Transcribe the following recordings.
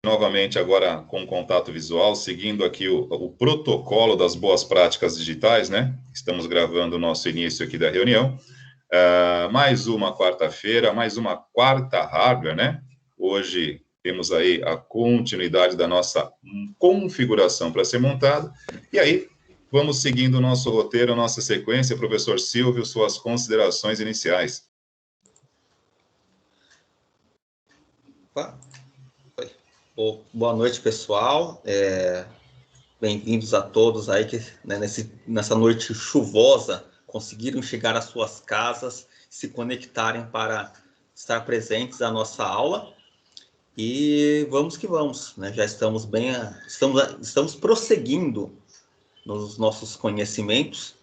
Novamente agora com contato visual, seguindo aqui o protocolo das boas práticas digitais, né? Estamos gravando o nosso início aqui da reunião. Mais uma quarta-feira, mais uma quarta hardware, né? Hoje temos aí a continuidade da nossa configuração para ser montada. E aí, vamos seguindo o nosso roteiro, a nossa sequência. Professor Silvio, suas considerações iniciais. Boa noite, pessoal. Bem-vindos a todos aí que, né, nessa noite chuvosa, conseguiram chegar às suas casas, se conectarem para estar presentes à nossa aula. E vamos que vamos, né? Já estamos estamos prosseguindo nos nossos conhecimentos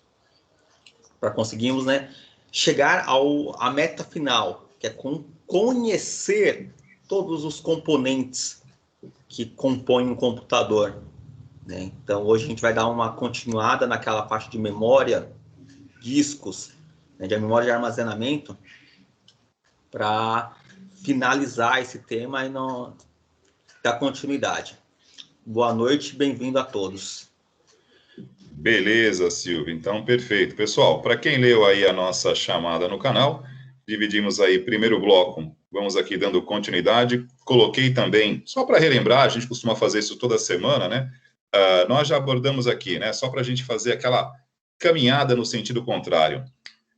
para conseguirmos, né, chegar à meta final, que é conhecer todos os componentes que compõem um computador, né? Então, hoje a gente vai dar uma continuada naquela parte de memória, discos, né, de memória de armazenamento, para finalizar esse tema e dar continuidade. Boa noite, bem-vindo a todos. Beleza, Silvio. Então, perfeito. Pessoal, para quem leu aí a nossa chamada no canal, dividimos aí primeiro bloco. Vamos aqui dando continuidade. Coloquei também, só para relembrar, a gente costuma fazer isso toda semana, né? Nós já abordamos aqui, né? Só para a gente fazer aquela caminhada no sentido contrário.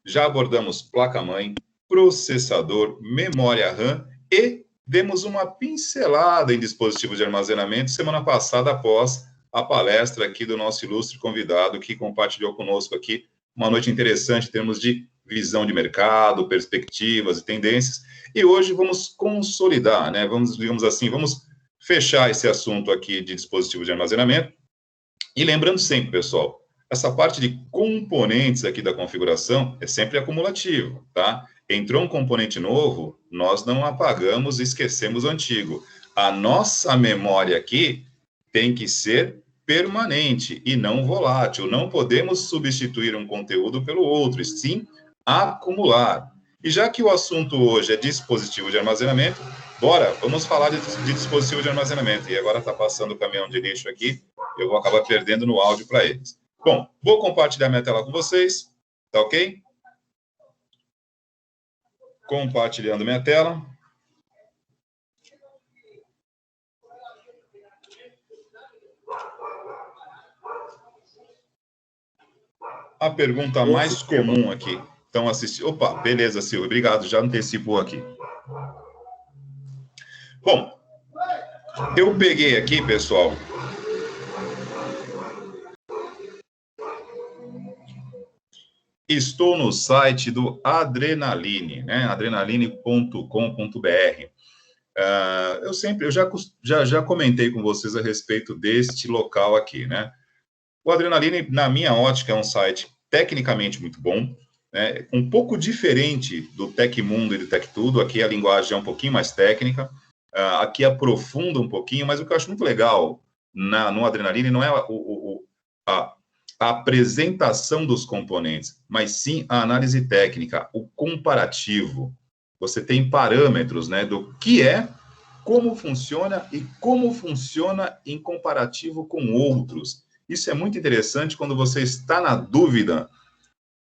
Já abordamos placa-mãe, processador, memória RAM e demos uma pincelada em dispositivos de armazenamento semana passada após a palestra aqui do nosso ilustre convidado que compartilhou conosco aqui uma noite interessante em termos de visão de mercado, perspectivas e tendências. E hoje vamos consolidar, né? Digamos assim, vamos fechar esse assunto aqui de dispositivos de armazenamento. E lembrando sempre, pessoal, essa parte de componentes aqui da configuração é sempre acumulativo, tá? Entrou um componente novo, nós não apagamos e esquecemos o antigo. A nossa memória aqui tem que ser permanente e não volátil. Não podemos substituir um conteúdo pelo outro, e sim acumular. E já que o assunto hoje é dispositivo de armazenamento, vamos falar de dispositivo de armazenamento. E agora está passando o caminhão de lixo aqui, eu vou acabar perdendo no áudio para eles. Bom, vou compartilhar minha tela com vocês, tá ok? Compartilhando minha tela. A pergunta mais comum aqui. Então, Opa, beleza, Silvio. Obrigado, já antecipou aqui. Bom, eu peguei aqui, pessoal. Estou no site do Adrenaline, né? adrenaline.com.br. Eu já comentei com vocês a respeito deste local aqui, né? O Adrenaline, na minha ótica, é um site tecnicamente muito bom, né? Um pouco diferente do Tecmundo e do Tectudo. Aqui a linguagem é um pouquinho mais técnica, aqui aprofunda um pouquinho, mas o que eu acho muito legal no Adrenaline não é a apresentação dos componentes, mas sim a análise técnica, o comparativo. Você tem parâmetros, né, do que é, como funciona e como funciona em comparativo com outros. Isso é muito interessante quando você está na dúvida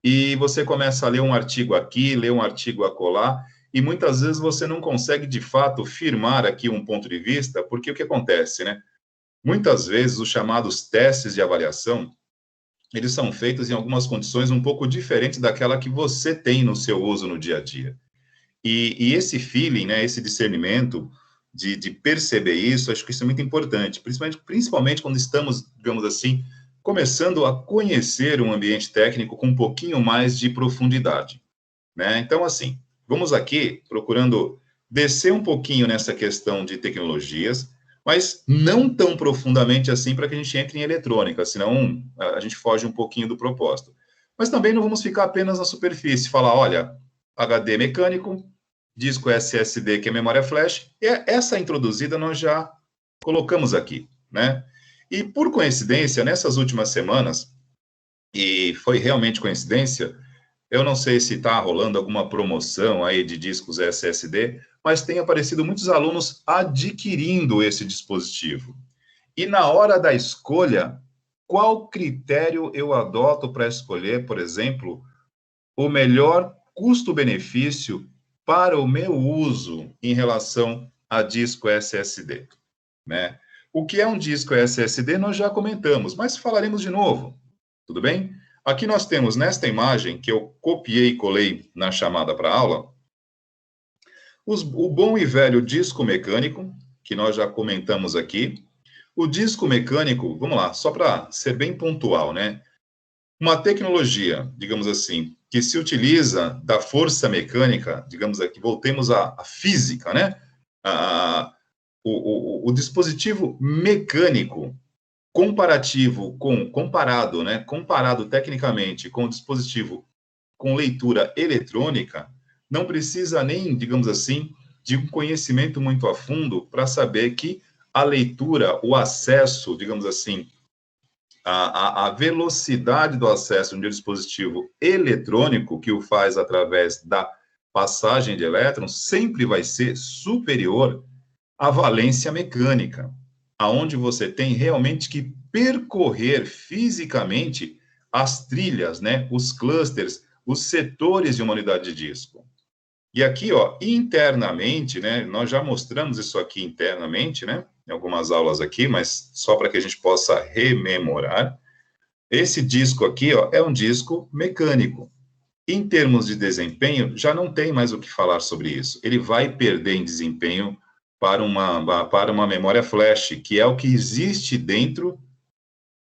e você começa a ler um artigo aqui, ler um artigo acolá, e muitas vezes você não consegue, de fato, firmar aqui um ponto de vista, porque o que acontece, né? Muitas vezes os chamados testes de avaliação, eles são feitos em algumas condições um pouco diferentes daquela que você tem no seu uso no dia a dia. E esse feeling, né, esse discernimento de perceber isso, acho que isso é muito importante, principalmente quando estamos, digamos assim, começando a conhecer um ambiente técnico com um pouquinho mais de profundidade, né? Então, assim, vamos aqui procurando descer um pouquinho nessa questão de tecnologias, mas não tão profundamente assim para que a gente entre em eletrônica, senão a gente foge um pouquinho do propósito. Mas também não vamos ficar apenas na superfície, falar, olha, HD mecânico, disco SSD, que é memória flash, e essa introduzida nós já colocamos aqui, né? E por coincidência, nessas últimas semanas, e foi realmente coincidência, eu não sei se está rolando alguma promoção aí de discos SSD, mas tem aparecido muitos alunos adquirindo esse dispositivo. E na hora da escolha, qual critério eu adoto para escolher, por exemplo, o melhor custo-benefício para o meu uso em relação a disco SSD, né? O que é um disco SSD nós já comentamos, mas falaremos de novo, tudo bem? Aqui nós temos nesta imagem, que eu copiei e colei na chamada para aula, o bom e velho disco mecânico, que nós já comentamos aqui. O disco mecânico, vamos lá, só para ser bem pontual, né? Uma tecnologia, digamos assim, que se utiliza da força mecânica, digamos aqui, voltemos à física, né? O dispositivo mecânico comparado tecnicamente com o dispositivo com leitura eletrônica, não precisa nem, digamos assim, de um conhecimento muito a fundo para saber que a leitura, o acesso, digamos assim, a velocidade do acesso de um dispositivo eletrônico que o faz através da passagem de elétrons sempre vai ser superior à valência mecânica, aonde você tem realmente que percorrer fisicamente as trilhas, né, os clusters, os setores de uma unidade de disco. E aqui, ó, internamente, né, nós já mostramos isso aqui internamente, né, em algumas aulas aqui, mas só para que a gente possa rememorar. Esse disco aqui, ó, é um disco mecânico. Em termos de desempenho, já não tem mais o que falar sobre isso. Ele vai perder em desempenho para uma memória flash, que é o que existe dentro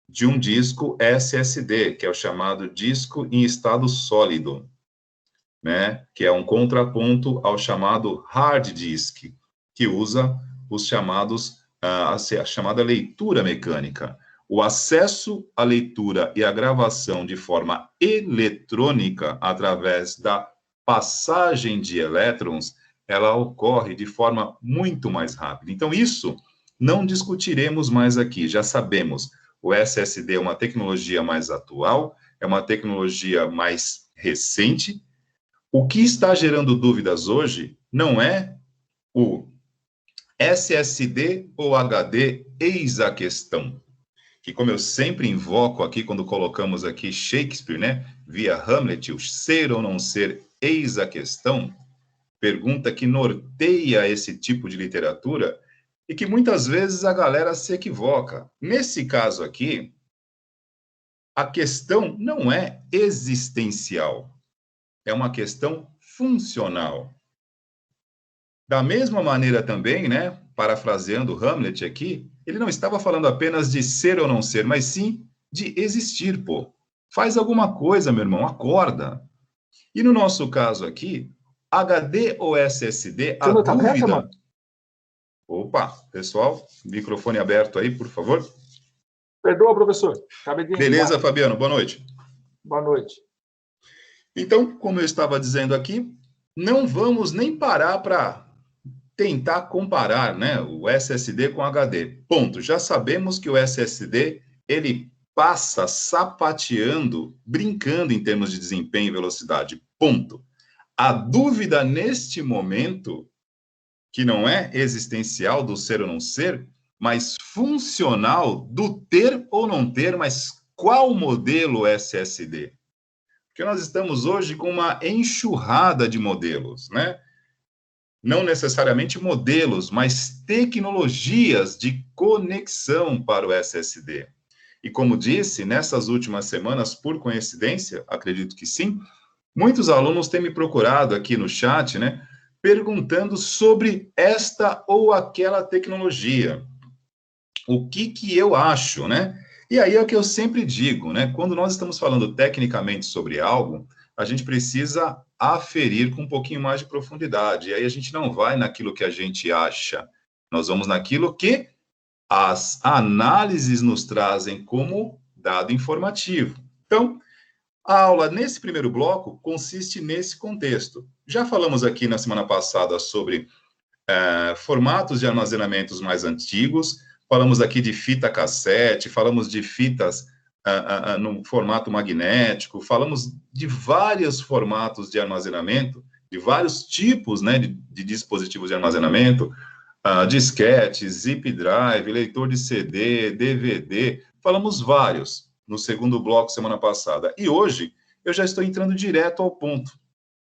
de um disco SSD, que é o chamado disco em estado sólido, né? Que é um contraponto ao chamado hard disk, que usa os chamados a chamada leitura mecânica. O acesso à leitura e à gravação de forma eletrônica através da passagem de elétrons, ela ocorre de forma muito mais rápida. Então, isso não discutiremos mais aqui, já sabemos. O SSD é uma tecnologia mais atual, é uma tecnologia mais recente. O que está gerando dúvidas hoje não é o SSD ou HD, eis a questão. Que, como eu sempre invoco aqui, quando colocamos aqui Shakespeare, né, via Hamlet, o ser ou não ser, eis a questão, pergunta que norteia esse tipo de literatura e que muitas vezes a galera se equivoca. Nesse caso aqui, a questão não é existencial, é uma questão funcional. Da mesma maneira também, né, parafraseando Hamlet aqui, ele não estava falando apenas de ser ou não ser, mas sim de existir, pô. Faz alguma coisa, meu irmão, acorda. E no nosso caso aqui, HD ou SSD, a dúvida... Opa, pessoal, microfone aberto aí, por favor. Perdoa, professor. Beleza, Fabiano, boa noite. Boa noite. Então, como eu estava dizendo aqui, não vamos nem parar para tentar comparar, né, o SSD com o HD. Ponto. Já sabemos que o SSD, ele passa sapateando, brincando em termos de desempenho e velocidade. Ponto. A dúvida neste momento, que não é existencial do ser ou não ser, mas funcional do ter ou não ter, mas qual modelo SSD? Porque nós estamos hoje com uma enxurrada de modelos, né? Não necessariamente modelos, mas tecnologias de conexão para o SSD. E como disse, nessas últimas semanas, por coincidência, acredito que sim, muitos alunos têm me procurado aqui no chat, né, perguntando sobre esta ou aquela tecnologia. O que eu acho, né? E aí é o que eu sempre digo, né? Quando nós estamos falando tecnicamente sobre algo, a gente precisa aferir com um pouquinho mais de profundidade. E aí a gente não vai naquilo que a gente acha. Nós vamos naquilo que as análises nos trazem como dado informativo. Então, a aula nesse primeiro bloco consiste nesse contexto. Já falamos aqui na semana passada sobre formatos de armazenamentos mais antigos, falamos aqui de fita cassete, falamos de fitas no formato magnético, falamos de vários formatos de armazenamento de vários tipos, né, de dispositivos de armazenamento, disquete, zip drive, leitor de CD, DVD, falamos vários no segundo bloco semana passada. E hoje eu já estou entrando direto ao ponto.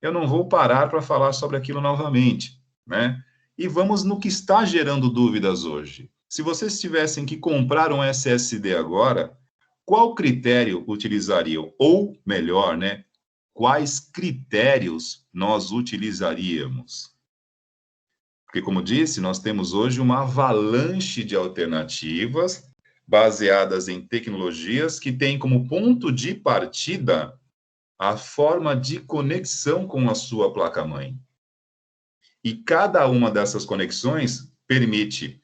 Eu não vou parar para falar sobre aquilo novamente, né? E vamos no que está gerando dúvidas hoje. Se vocês tivessem que comprar um SSD agora, qual critério utilizariam? Ou, melhor, né? Quais critérios nós utilizaríamos? Porque, como disse, nós temos hoje uma avalanche de alternativas baseadas em tecnologias que têm como ponto de partida a forma de conexão com a sua placa-mãe. E cada uma dessas conexões permite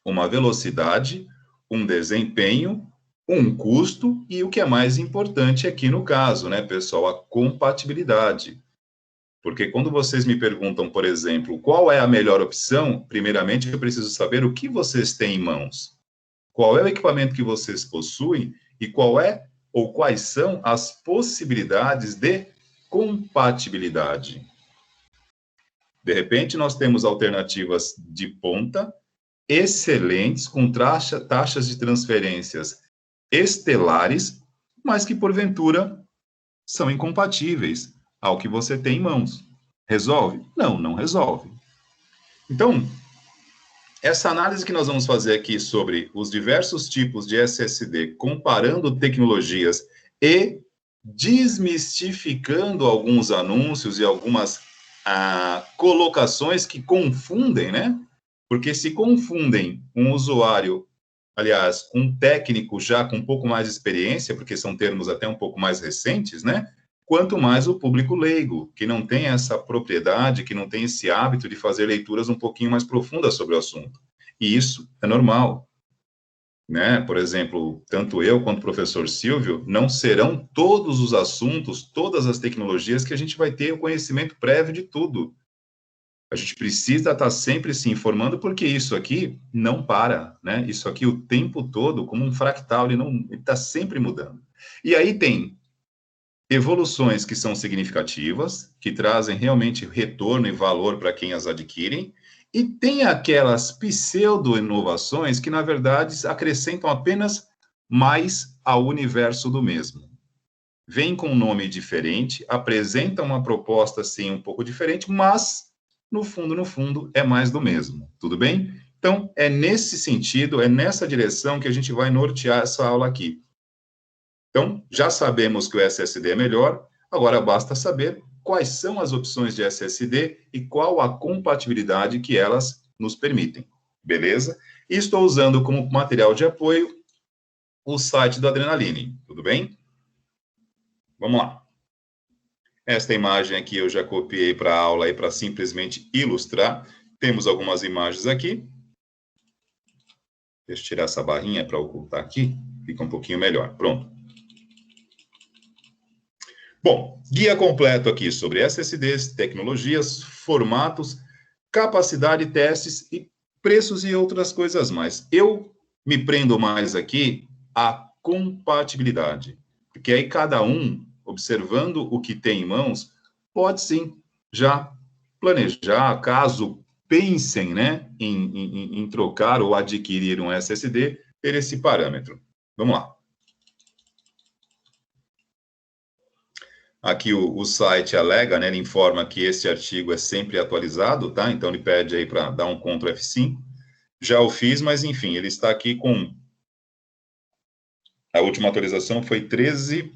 uma velocidade, um desempenho, um custo e o que é mais importante aqui no caso, né, pessoal, a compatibilidade. Porque quando vocês me perguntam, por exemplo, qual é a melhor opção, primeiramente eu preciso saber o que vocês têm em mãos. Qual é o equipamento que vocês possuem e qual é ou quais são as possibilidades de compatibilidade. De repente, nós temos alternativas de ponta, excelentes, com taxas de transferências estelares, mas que, porventura, são incompatíveis ao que você tem em mãos. Resolve? Não, não resolve. Então, essa análise que nós vamos fazer aqui sobre os diversos tipos de SSD, comparando tecnologias e desmistificando alguns anúncios e algumas colocações que confundem, né? Porque se confundem um usuário, aliás, um técnico já com um pouco mais de experiência, porque são termos até um pouco mais recentes, né? Quanto mais o público leigo, que não tem essa propriedade, que não tem esse hábito de fazer leituras um pouquinho mais profundas sobre o assunto. E isso é normal, né? Por exemplo, tanto eu quanto o professor Silvio, não serão todos os assuntos, todas as tecnologias que a gente vai ter o conhecimento prévio de tudo. A gente precisa estar sempre se informando, porque isso aqui não para, né? Isso aqui o tempo todo, como um fractal, ele está sempre mudando. E aí tem evoluções que são significativas, que trazem realmente retorno e valor para quem as adquirem, e tem aquelas pseudo-inovações que, na verdade, acrescentam apenas mais ao universo do mesmo. Vem com um nome diferente, apresenta uma proposta, sim, um pouco diferente, mas, no fundo, é mais do mesmo. Tudo bem? Então, é nesse sentido, é nessa direção que a gente vai nortear essa aula aqui. Então, já sabemos que o SSD é melhor, agora basta saber quais são as opções de SSD e qual a compatibilidade que elas nos permitem, beleza? E estou usando como material de apoio o site do Adrenaline, tudo bem? Vamos lá. Esta imagem aqui eu já copiei para a aula aí para simplesmente ilustrar. Temos algumas imagens aqui. Deixa eu tirar essa barrinha para ocultar aqui, fica um pouquinho melhor. Pronto. Bom, guia completo aqui sobre SSDs, tecnologias, formatos, capacidade, testes e preços e outras coisas mais. Eu me prendo mais aqui à compatibilidade, porque aí cada um, observando o que tem em mãos, pode sim já planejar, caso pensem, né, em trocar ou adquirir um SSD, ter esse parâmetro. Vamos lá. Aqui o site alega, né, ele informa que esse artigo é sempre atualizado, tá? Então ele pede aí para dar um Ctrl F5. Já o fiz, mas enfim, ele está aqui com... A última atualização foi 13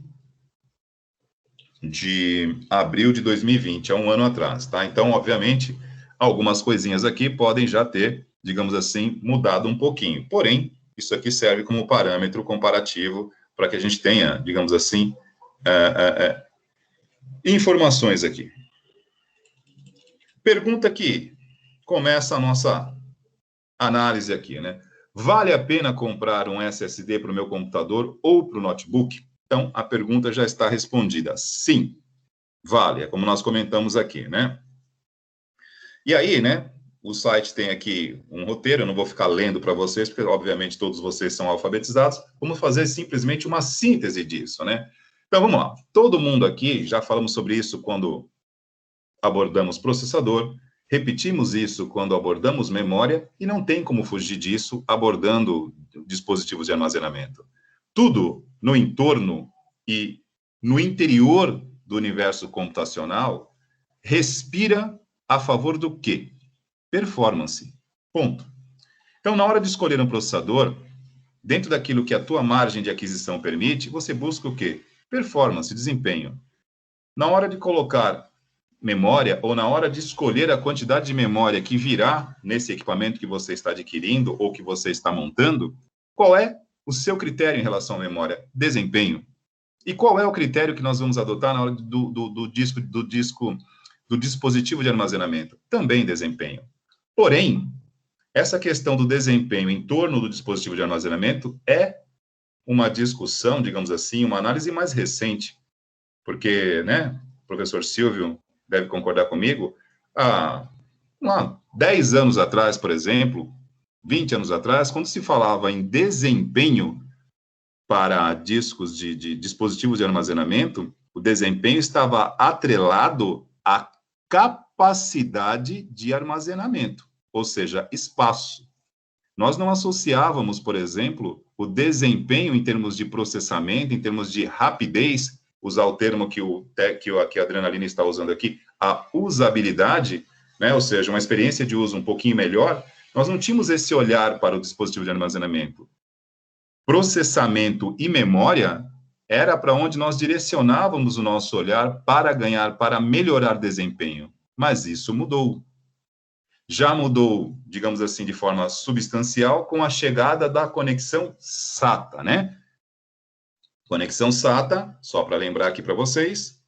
de abril de 2020, há um ano atrás, tá? Então, obviamente, algumas coisinhas aqui podem já ter, digamos assim, mudado um pouquinho. Porém, isso aqui serve como parâmetro comparativo para que a gente tenha, digamos assim, informações aqui. Pergunta que começa a nossa análise aqui, né? Vale a pena comprar um SSD para o meu computador ou para o notebook? Então, a pergunta já está respondida. Sim, vale, é como nós comentamos aqui, né? E aí, né, o site tem aqui um roteiro, eu não vou ficar lendo para vocês, porque, obviamente, todos vocês são alfabetizados. Vamos fazer simplesmente uma síntese disso, né? Então, vamos lá. Todo mundo aqui, já falamos sobre isso quando abordamos processador, repetimos isso quando abordamos memória, e não tem como fugir disso abordando dispositivos de armazenamento. Tudo no entorno e no interior do universo computacional respira a favor do quê? Performance. Ponto. Então, na hora de escolher um processador, dentro daquilo que a tua margem de aquisição permite, você busca o quê? Performance, desempenho. Na hora de colocar memória, ou na hora de escolher a quantidade de memória que virá nesse equipamento que você está adquirindo ou que você está montando, qual é o seu critério em relação à memória? Desempenho. E qual é o critério que nós vamos adotar na hora do dispositivo de armazenamento? Também desempenho. Porém, essa questão do desempenho em torno do dispositivo de armazenamento é uma discussão, digamos assim, uma análise mais recente, porque, né, o professor Silvio deve concordar comigo, há 10 anos atrás, por exemplo, 20 anos atrás, quando se falava em desempenho para discos de dispositivos de armazenamento, o desempenho estava atrelado à capacidade de armazenamento, ou seja, espaço. Nós não associávamos, por exemplo, o desempenho em termos de processamento, em termos de rapidez, usar o termo que a Adrenalina está usando aqui, a usabilidade, né, ou seja, uma experiência de uso um pouquinho melhor, nós não tínhamos esse olhar para o dispositivo de armazenamento. Processamento e memória era para onde nós direcionávamos o nosso olhar para ganhar, para melhorar desempenho. Mas isso mudou. Já mudou, digamos assim, de forma substancial com a chegada da conexão SATA, né? Conexão SATA, só para lembrar aqui para vocês,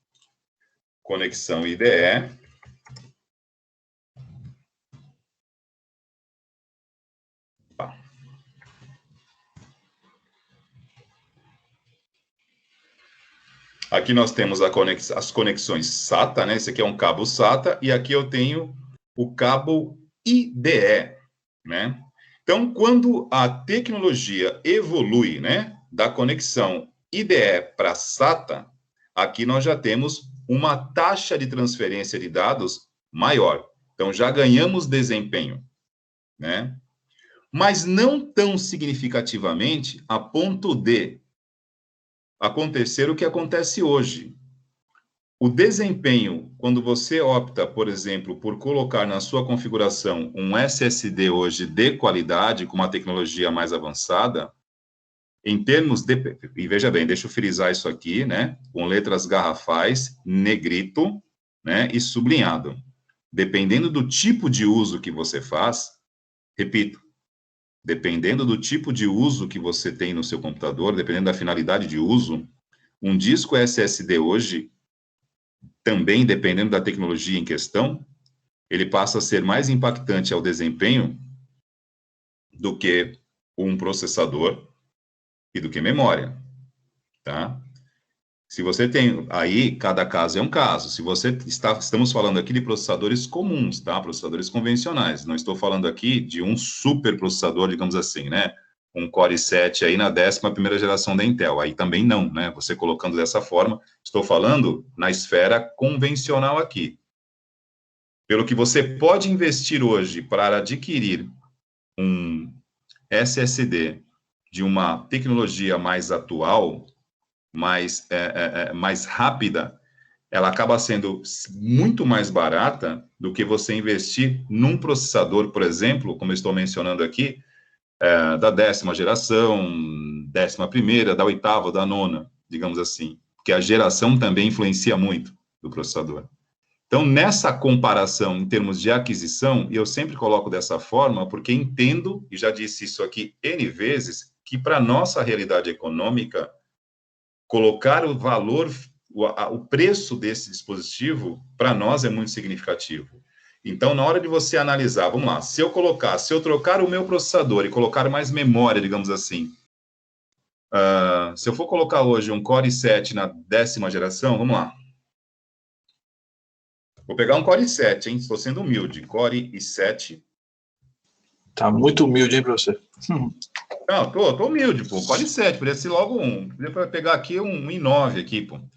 conexão IDE, aqui nós temos as conexões SATA, né? Esse aqui é um cabo SATA, e aqui eu tenho o cabo IDE, né? Então, quando a tecnologia evolui, né, da conexão IDE para SATA, aqui nós já temos uma taxa de transferência de dados maior. Então, já ganhamos desempenho, né? Mas não tão significativamente a ponto de acontecer o que acontece hoje. O desempenho, quando você opta, por exemplo, por colocar na sua configuração um SSD hoje de qualidade, com uma tecnologia mais avançada, em termos de... E veja bem, deixa eu frisar isso aqui, né? Com letras garrafais, negrito, né? E sublinhado. Dependendo do tipo de uso que você faz, repito, dependendo do tipo de uso que você tem no seu computador, dependendo da finalidade de uso, um disco SSD hoje, também dependendo da tecnologia em questão, ele passa a ser mais impactante ao desempenho do que um processador e do que memória, tá? Se você tem, aí cada caso é um caso. Se você estamos falando aqui de processadores comuns, tá? Processadores convencionais. Não estou falando aqui de um super processador, digamos assim, né? Um Core i7 aí na 11ª geração da Intel. Aí também não, né? Você colocando dessa forma, estou falando na esfera convencional aqui. Pelo que você pode investir hoje para adquirir um SSD de uma tecnologia mais atual, mais rápida, ela acaba sendo muito mais barata do que você investir num processador, por exemplo, como eu estou mencionando aqui, da 10ª geração, 11ª, da 8ª, da 9ª, digamos assim, porque a geração também influencia muito do processador. Então, nessa comparação em termos de aquisição, eu sempre coloco dessa forma, porque entendo, e já disse isso aqui N vezes, que para a nossa realidade econômica, colocar o valor, o preço desse dispositivo, para nós é muito significativo. Então, na hora de você analisar, vamos lá, se eu trocar o meu processador e colocar mais memória, digamos assim, se eu for colocar hoje um Core i7 na 10ª geração, vamos lá. Vou pegar um Core i7, hein? Estou sendo humilde. Core i7. Tá muito humilde, hein, professor? Não, tô humilde, pô. Core i7, poderia ser logo um. Poderia pegar aqui um i9 aqui, pô. Vou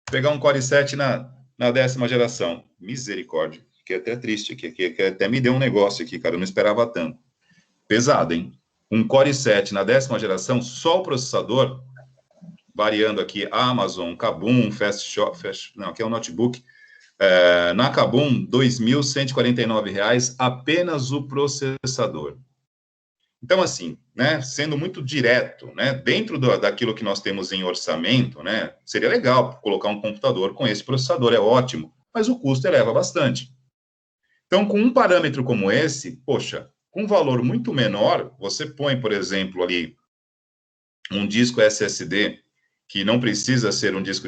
pegar um Core i7 na na 10ª geração. Misericórdia, fiquei até triste aqui, que até me deu um negócio aqui, cara, eu não esperava tanto. Pesado, hein? Um Core i7 na 10ª geração, só o processador, variando aqui Amazon, Kabum, não, aqui é um notebook, na Kabum, R$ 2.149, apenas o processador. Então, assim, né, sendo muito direto, né, dentro daquilo que nós temos em orçamento, né, seria legal colocar um computador com esse processador, é ótimo, mas o custo eleva bastante. Então, com um parâmetro como esse, poxa, com um valor muito menor, você põe, por exemplo, ali, um disco SSD, que não precisa ser um disco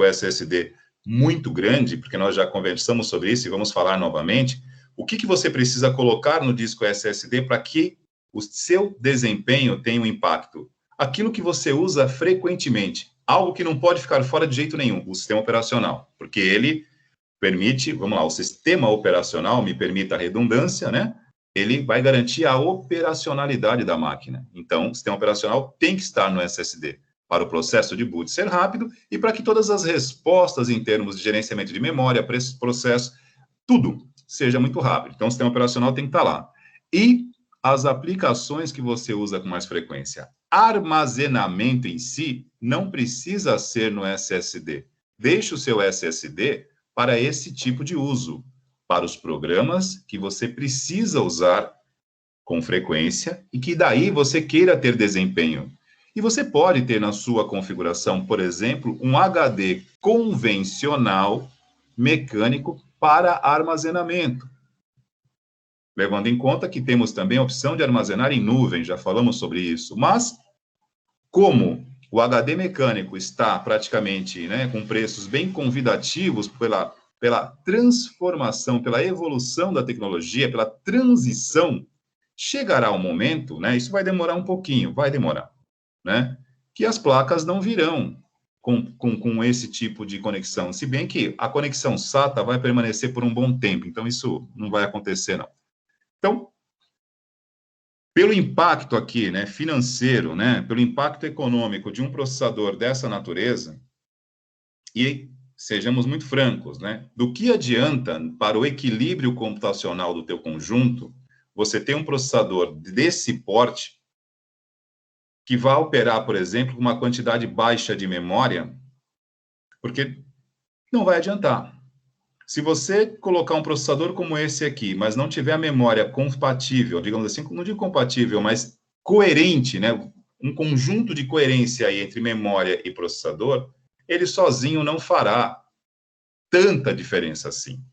SSD muito grande, porque nós já conversamos sobre isso e vamos falar novamente. O que você precisa colocar no disco SSD para que o seu desempenho tenha um impacto? Aquilo que você usa frequentemente, algo que não pode ficar fora de jeito nenhum, o sistema operacional, porque ele permite, vamos lá, o sistema operacional, me permita a redundância, né? Ele vai garantir a operacionalidade da máquina. Então, o sistema operacional tem que estar no SSD, para o processo de boot ser rápido e para que todas as respostas em termos de gerenciamento de memória, processo, tudo seja muito rápido. Então, o sistema operacional tem que estar lá. E as aplicações que você usa com mais frequência. Armazenamento em si não precisa ser no SSD. Deixe o seu SSD para esse tipo de uso, para os programas que você precisa usar com frequência e que daí você queira ter desempenho. E você pode ter na sua configuração, por exemplo, um HD convencional mecânico para armazenamento. Levando em conta que temos também a opção de armazenar em nuvem, já falamos sobre isso. Mas, como o HD mecânico está praticamente, né, com preços bem convidativos pela transformação, pela evolução da tecnologia, pela transição, chegará um momento, né, isso vai demorar um pouquinho, vai demorar, né, que as placas não virão com esse tipo de conexão, se bem que a conexão SATA vai permanecer por um bom tempo, então isso não vai acontecer, não. Então, pelo impacto aqui, né, financeiro, né, pelo impacto econômico de um processador dessa natureza, e sejamos muito francos, né, do que adianta para o equilíbrio computacional do teu conjunto, você ter um processador desse porte que vai operar, por exemplo, com uma quantidade baixa de memória, porque não vai adiantar. Se você colocar um processador como esse aqui, mas não tiver a memória compatível, digamos assim, não digo compatível, mas coerente, né? Um conjunto de coerência aí entre memória e processador, ele sozinho não fará tanta diferença assim.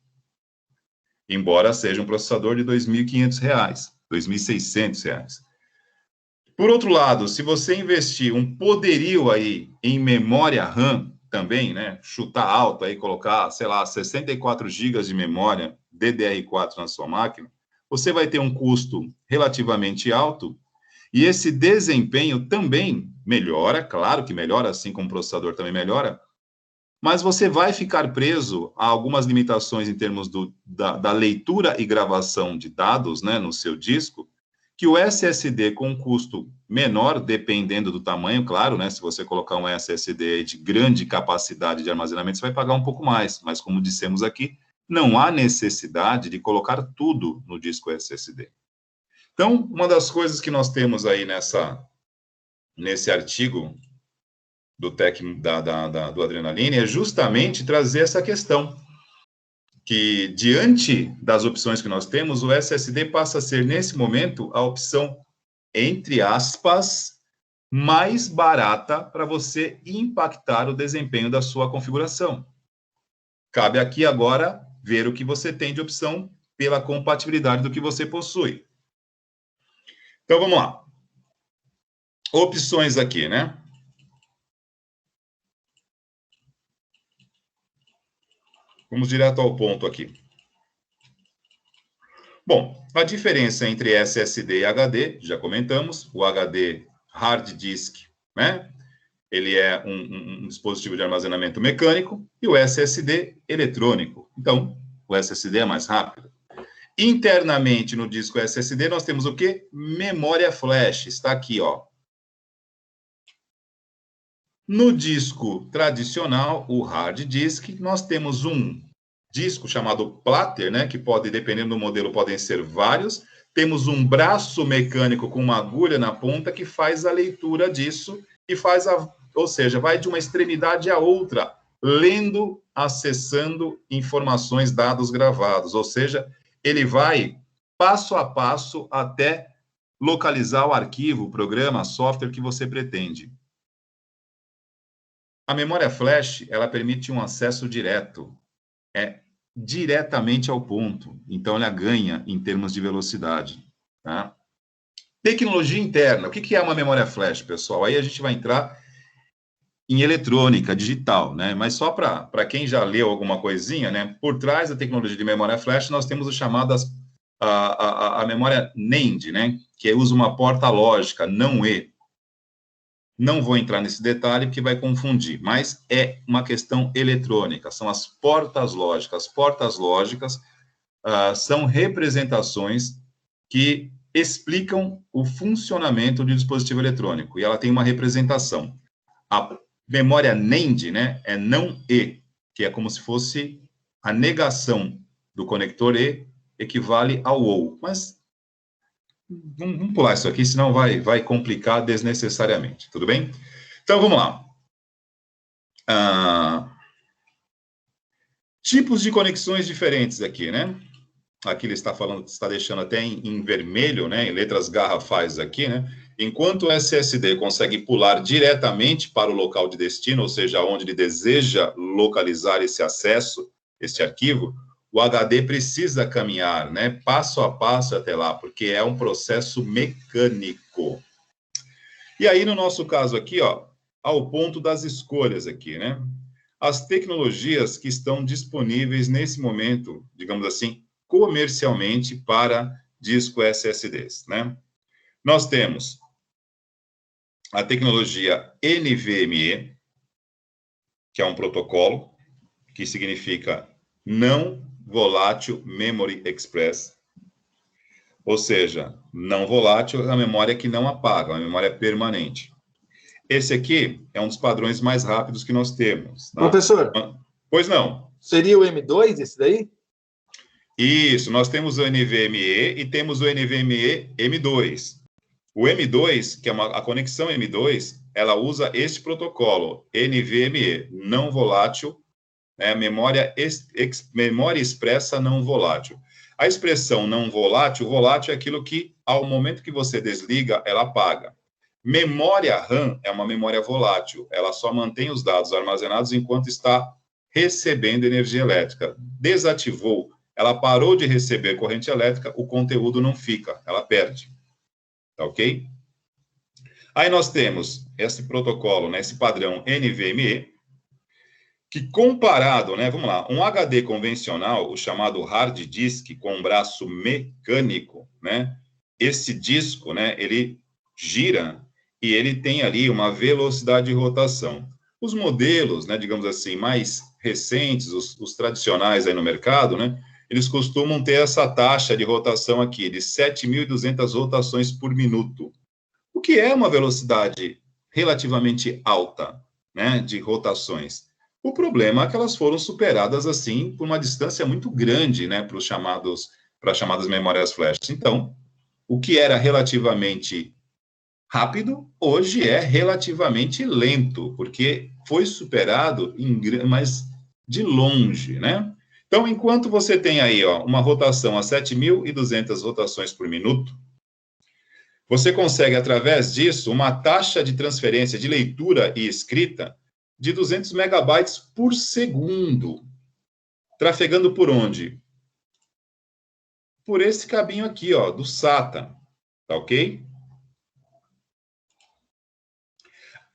Embora seja um processador de R$ 2.500, R$ 2.600. Por outro lado, se você investir um poderio aí em memória RAM, também, né, chutar alto aí, colocar, sei lá, 64 GB de memória DDR4 na sua máquina, você vai ter um custo relativamente alto e esse desempenho também melhora, claro que melhora, assim como o processador também melhora, mas você vai ficar preso a algumas limitações em termos da leitura e gravação de dados, né, no seu disco, que o SSD com um custo menor, dependendo do tamanho, claro, né? Se você colocar um SSD de grande capacidade de armazenamento, você vai pagar um pouco mais. Mas, como dissemos aqui, não há necessidade de colocar tudo no disco SSD. Então, uma das coisas que nós temos aí nesse artigo do do Adrenaline é justamente trazer essa questão, que diante das opções que nós temos, o SSD passa a ser, nesse momento, a opção, entre aspas, mais barata para você impactar o desempenho da sua configuração. Cabe aqui agora ver o que você tem de opção pela compatibilidade do que você possui. Então, vamos lá. Opções aqui, né? Vamos direto ao ponto aqui. Bom, a diferença entre SSD e HD, já comentamos, o HD hard disk, né? Ele é um dispositivo de armazenamento mecânico e o SSD eletrônico. Então, o SSD é mais rápido. Internamente no disco SSD nós temos o quê? Memória flash, está aqui, ó. No disco tradicional, o hard disk, nós temos um disco chamado platter, né, que pode, dependendo do modelo, podem ser vários. Temos um braço mecânico com uma agulha na ponta que faz a leitura disso e faz ou seja, vai de uma extremidade à outra, lendo, acessando informações, dados gravados, ou seja, ele vai passo a passo até localizar o arquivo, o programa, software que você pretende. A memória flash, ela permite um acesso direto, diretamente ao ponto. Então, ela ganha em termos de velocidade. Tá? Tecnologia interna. O que é uma memória flash, pessoal? Aí a gente vai entrar em eletrônica, digital, né? Mas só para quem já leu alguma coisinha, né? Por trás da tecnologia de memória flash, nós temos o chamado a memória NAND, né? Que usa uma porta lógica, não E. Não vou entrar nesse detalhe, porque vai confundir, mas é uma questão eletrônica, são as portas lógicas. Portas lógicas são representações que explicam o funcionamento do dispositivo eletrônico, e ela tem uma representação. A memória NAND, né, é não E, que é como se fosse a negação do conector E, equivale ao OU, mas vamos pular isso aqui, senão vai complicar desnecessariamente, tudo bem? Então, vamos lá. Tipos de conexões diferentes aqui, né? Aqui ele está falando, está deixando até em vermelho, né? Em letras garrafais aqui, né? Enquanto o SSD consegue pular diretamente para o local de destino, ou seja, onde ele deseja localizar esse acesso, esse arquivo, o HD precisa caminhar, né, passo a passo até lá, porque é um processo mecânico. E aí, no nosso caso aqui, ó, ao ponto das escolhas aqui, né? As tecnologias que estão disponíveis nesse momento, digamos assim, comercialmente para disco SSDs, né? Nós temos a tecnologia NVMe, que é um protocolo, que significa não volátil memory express, ou seja, não volátil é a memória que não apaga, é a memória permanente. Esse aqui é um dos padrões mais rápidos que nós temos. Tá? Professor? Pois não. Seria o M2 esse daí? Isso, nós temos o NVMe e temos o NVMe M2. O M2, que é a conexão M2, ela usa este protocolo, NVMe, não volátil, memória expressa não volátil. A expressão não volátil, volátil é aquilo que, ao momento que você desliga, ela apaga. Memória RAM é uma memória volátil, ela só mantém os dados armazenados enquanto está recebendo energia elétrica. Desativou, ela parou de receber corrente elétrica, o conteúdo não fica, ela perde. Tá ok? Aí nós temos esse protocolo, né, esse padrão NVMe, que comparado, né, vamos lá, um HD convencional, o chamado hard disk com um braço mecânico, né, esse disco, né, ele gira e ele tem ali uma velocidade de rotação. Os modelos, né, digamos assim, mais recentes, os tradicionais aí no mercado, né, eles costumam ter essa taxa de rotação aqui, de 7.200 rotações por minuto, o que é uma velocidade relativamente alta, né, de rotações. O problema é que elas foram superadas, assim, por uma distância muito grande, né, para as chamadas memórias flash. Então, o que era relativamente rápido, hoje é relativamente lento, porque foi superado, mas de longe, né? Então, enquanto você tem aí, ó, uma rotação a 7.200 rotações por minuto, você consegue, através disso, uma taxa de transferência de leitura e escrita de 200 megabytes por segundo. Trafegando por onde? Por esse cabinho aqui, ó, do SATA. Tá ok?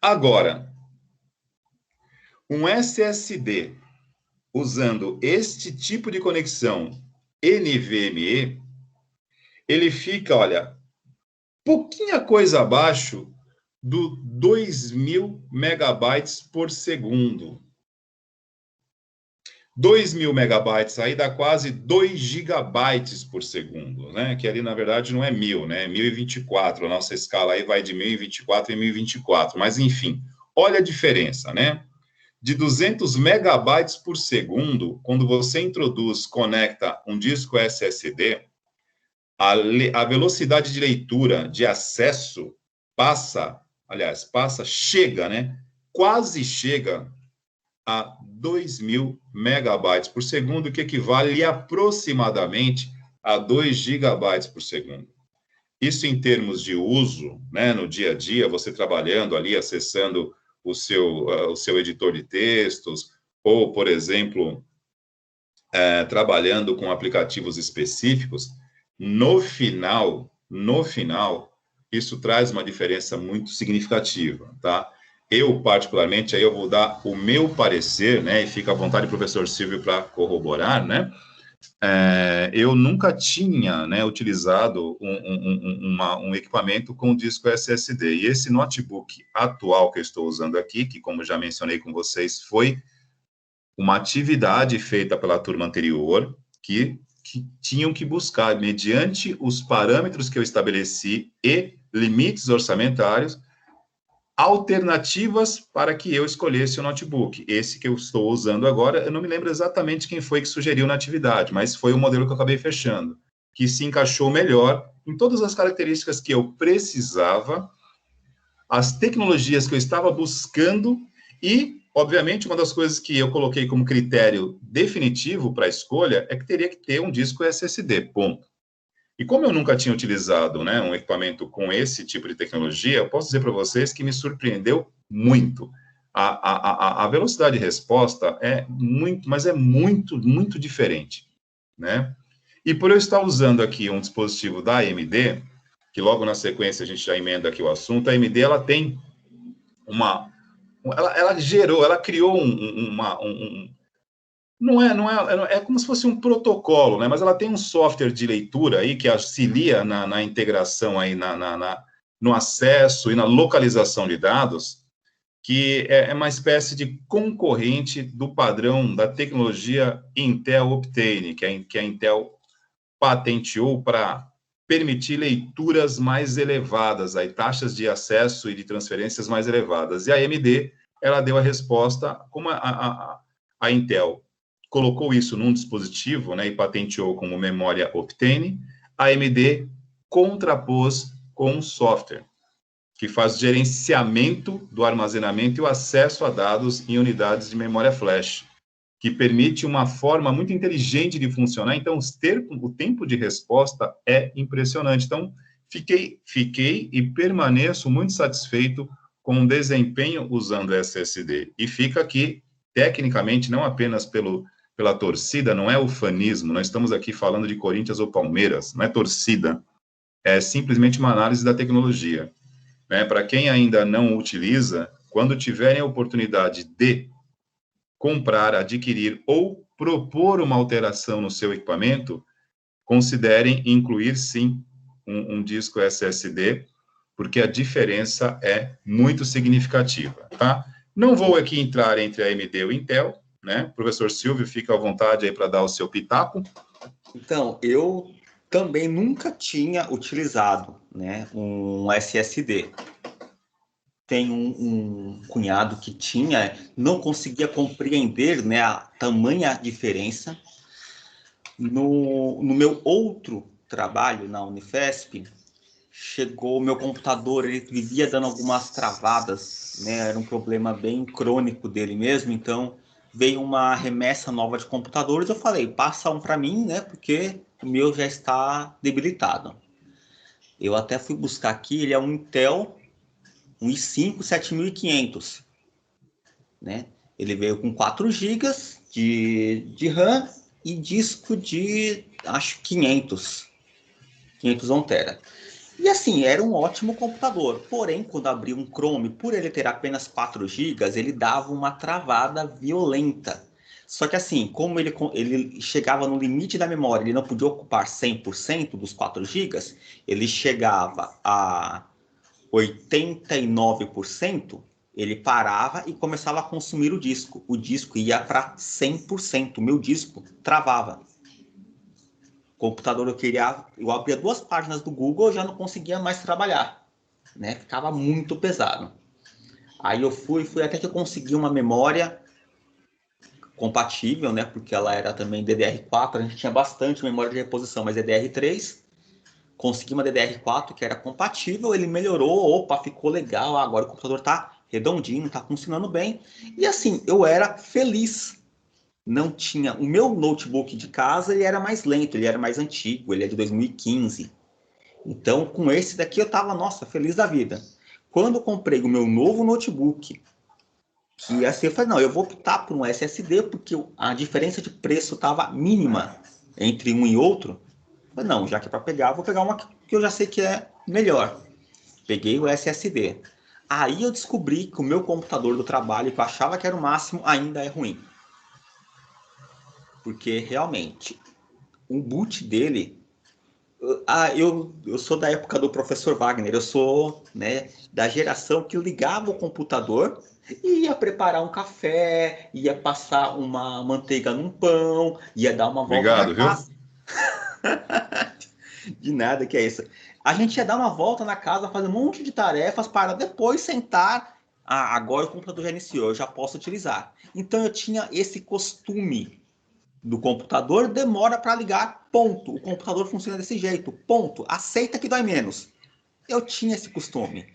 Agora, um SSD usando este tipo de conexão NVMe, ele fica, olha, pouquinha coisa abaixo do 2.000 megabytes por segundo. 2.000 megabytes aí dá quase 2 gigabytes por segundo, né? Que ali, na verdade, não é 1.000, né? É 1.024. A nossa escala aí vai de 1.024 em 1.024. Mas, enfim, olha a diferença, né? De 200 megabytes por segundo, quando você conecta um disco SSD, a velocidade de leitura, de acesso, chega, né? Quase chega a 2.000 megabytes por segundo, que equivale aproximadamente a 2 gigabytes por segundo. Isso em termos de uso, né, no dia a dia, você trabalhando ali, acessando o seu editor de textos, ou, por exemplo, trabalhando com aplicativos específicos, no final, isso traz uma diferença muito significativa, tá? Eu, particularmente, aí eu vou dar o meu parecer, né, e fica à vontade, professor Silvio, para corroborar, né? Eu nunca tinha, né, utilizado um equipamento com disco SSD, e esse notebook atual que eu estou usando aqui, que, como já mencionei com vocês, foi uma atividade feita pela turma anterior, que tinham que buscar, mediante os parâmetros que eu estabeleci e limites orçamentários, alternativas para que eu escolhesse o notebook. Esse que eu estou usando agora, eu não me lembro exatamente quem foi que sugeriu na atividade, mas foi o modelo que eu acabei fechando, que se encaixou melhor em todas as características que eu precisava, as tecnologias que eu estava buscando e, obviamente, uma das coisas que eu coloquei como critério definitivo para a escolha é que teria que ter um disco SSD, ponto. E como eu nunca tinha utilizado, né, um equipamento com esse tipo de tecnologia, eu posso dizer para vocês que me surpreendeu muito. A velocidade de resposta é muito, mas é muito, muito diferente, né? E por eu estar usando aqui um dispositivo da AMD, que logo na sequência a gente já emenda aqui o assunto, a AMD, ela tem ela criou é como se fosse um protocolo, né? Mas ela tem um software de leitura aí que auxilia na integração aí no acesso e na localização de dados, que é uma espécie de concorrente do padrão da tecnologia Intel Optane, que a Intel patenteou para permitir leituras mais elevadas, aí taxas de acesso e de transferências mais elevadas. E a AMD, ela deu a resposta, como a Intel colocou isso num dispositivo, né, e patenteou como memória Optane, a AMD contrapôs com um software que faz gerenciamento do armazenamento e o acesso a dados em unidades de memória flash, que permite uma forma muito inteligente de funcionar. Então, o tempo de resposta é impressionante. Então, fiquei e permaneço muito satisfeito com o desempenho usando SSD. E fica aqui, tecnicamente, não apenas pela torcida, não é ufanismo, nós estamos aqui falando de Corinthians ou Palmeiras, não é torcida, é simplesmente uma análise da tecnologia. Né? Para quem ainda não utiliza, quando tiverem a oportunidade de comprar, adquirir ou propor uma alteração no seu equipamento, considerem incluir, sim, um disco SSD, porque a diferença é muito significativa, tá? Não vou aqui entrar entre a AMD e o Intel, né? Professor Silvio, fica à vontade aí para dar o seu pitaco. Então, eu também nunca tinha utilizado, né, um SSD. Tem um cunhado que tinha, não conseguia compreender, né, a tamanha diferença. No meu outro trabalho na Unifesp, chegou o meu computador, ele vivia dando algumas travadas, né, era um problema bem crônico dele mesmo, então veio uma remessa nova de computadores, eu falei, passa um para mim, né, porque o meu já está debilitado. Eu até fui buscar aqui, ele é um Intel, um i5 7500, né? Ele veio com 4 GB de RAM e disco de, acho, 500 1 tera. E assim, era um ótimo computador. Porém, quando abri um Chrome, por ele ter apenas 4 GB, ele dava uma travada violenta. Só que assim, como ele chegava no limite da memória, ele não podia ocupar 100% dos 4 GB, ele chegava a 89%, ele parava e começava a consumir o disco. O disco ia para 100%. O meu disco travava. O computador eu abria 2 páginas do Google, eu já não conseguia mais trabalhar, né? Ficava muito pesado. Aí eu fui até que eu consegui uma memória compatível, né? Porque ela era também DDR4, a gente tinha bastante memória de reposição, mas DDR3. Consegui uma DDR4 que era compatível, ele melhorou, opa, ficou legal, agora o computador tá redondinho, tá funcionando bem. E assim, eu era feliz. Não tinha... O meu notebook de casa, ele era mais lento, ele era mais antigo, ele é de 2015. Então, com esse daqui eu tava, nossa, feliz da vida. Quando eu comprei o meu novo notebook, que assim, eu falei, não, eu vou optar por um SSD, porque a diferença de preço estava mínima entre um e outro. Eu falei, não, já que é para pegar, vou pegar uma que eu já sei que é melhor. Peguei o SSD. Aí eu descobri que o meu computador do trabalho, que eu achava que era o máximo, ainda é ruim. Porque realmente, o boot dele... eu sou da época do professor Wagner, eu sou, né, da geração que ligava o computador e ia preparar um café, ia passar uma manteiga num pão, ia dar uma volta na Obrigado, viu? casa. De nada, que é isso. A gente ia dar uma volta na casa, fazer um monte de tarefas para depois sentar. Ah, agora o computador já iniciou, eu já posso utilizar. Então eu tinha esse costume do computador, demora para ligar, ponto. O computador funciona desse jeito, ponto. Aceita que dói menos. Eu tinha esse costume.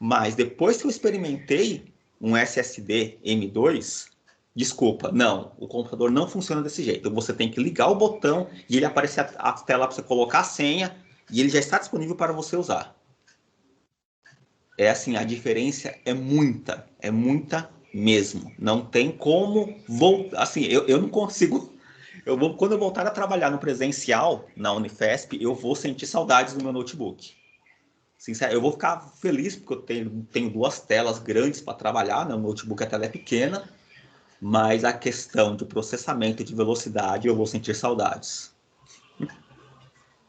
Mas depois que eu experimentei um SSD M2, desculpa, não, o computador não funciona desse jeito. Você tem que ligar o botão e ele aparece a tela para você colocar a senha e ele já está disponível para você usar. É assim, a diferença é muita mesmo. Não tem como voltar. Assim, eu não consigo. Quando eu voltar a trabalhar no presencial na Unifesp, eu vou sentir saudades do meu notebook. Sincero, eu vou ficar feliz porque eu tenho duas telas grandes para trabalhar, né? O notebook a tela é pequena, mas a questão de processamento e de velocidade eu vou sentir saudades.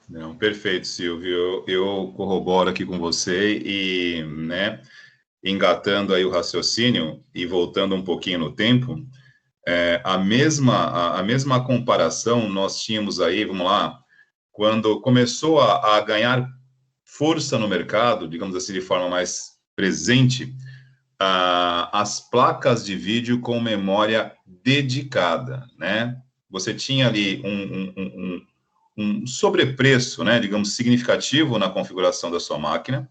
Não, perfeito, Silvio. Eu corroboro aqui com você e, né, engatando aí o raciocínio e voltando um pouquinho no tempo, a mesma comparação nós tínhamos aí, vamos lá, quando começou a ganhar força no mercado, digamos assim, de forma mais presente, as placas de vídeo com memória dedicada, né? Você tinha ali um sobrepreço, né, digamos, significativo na configuração da sua máquina,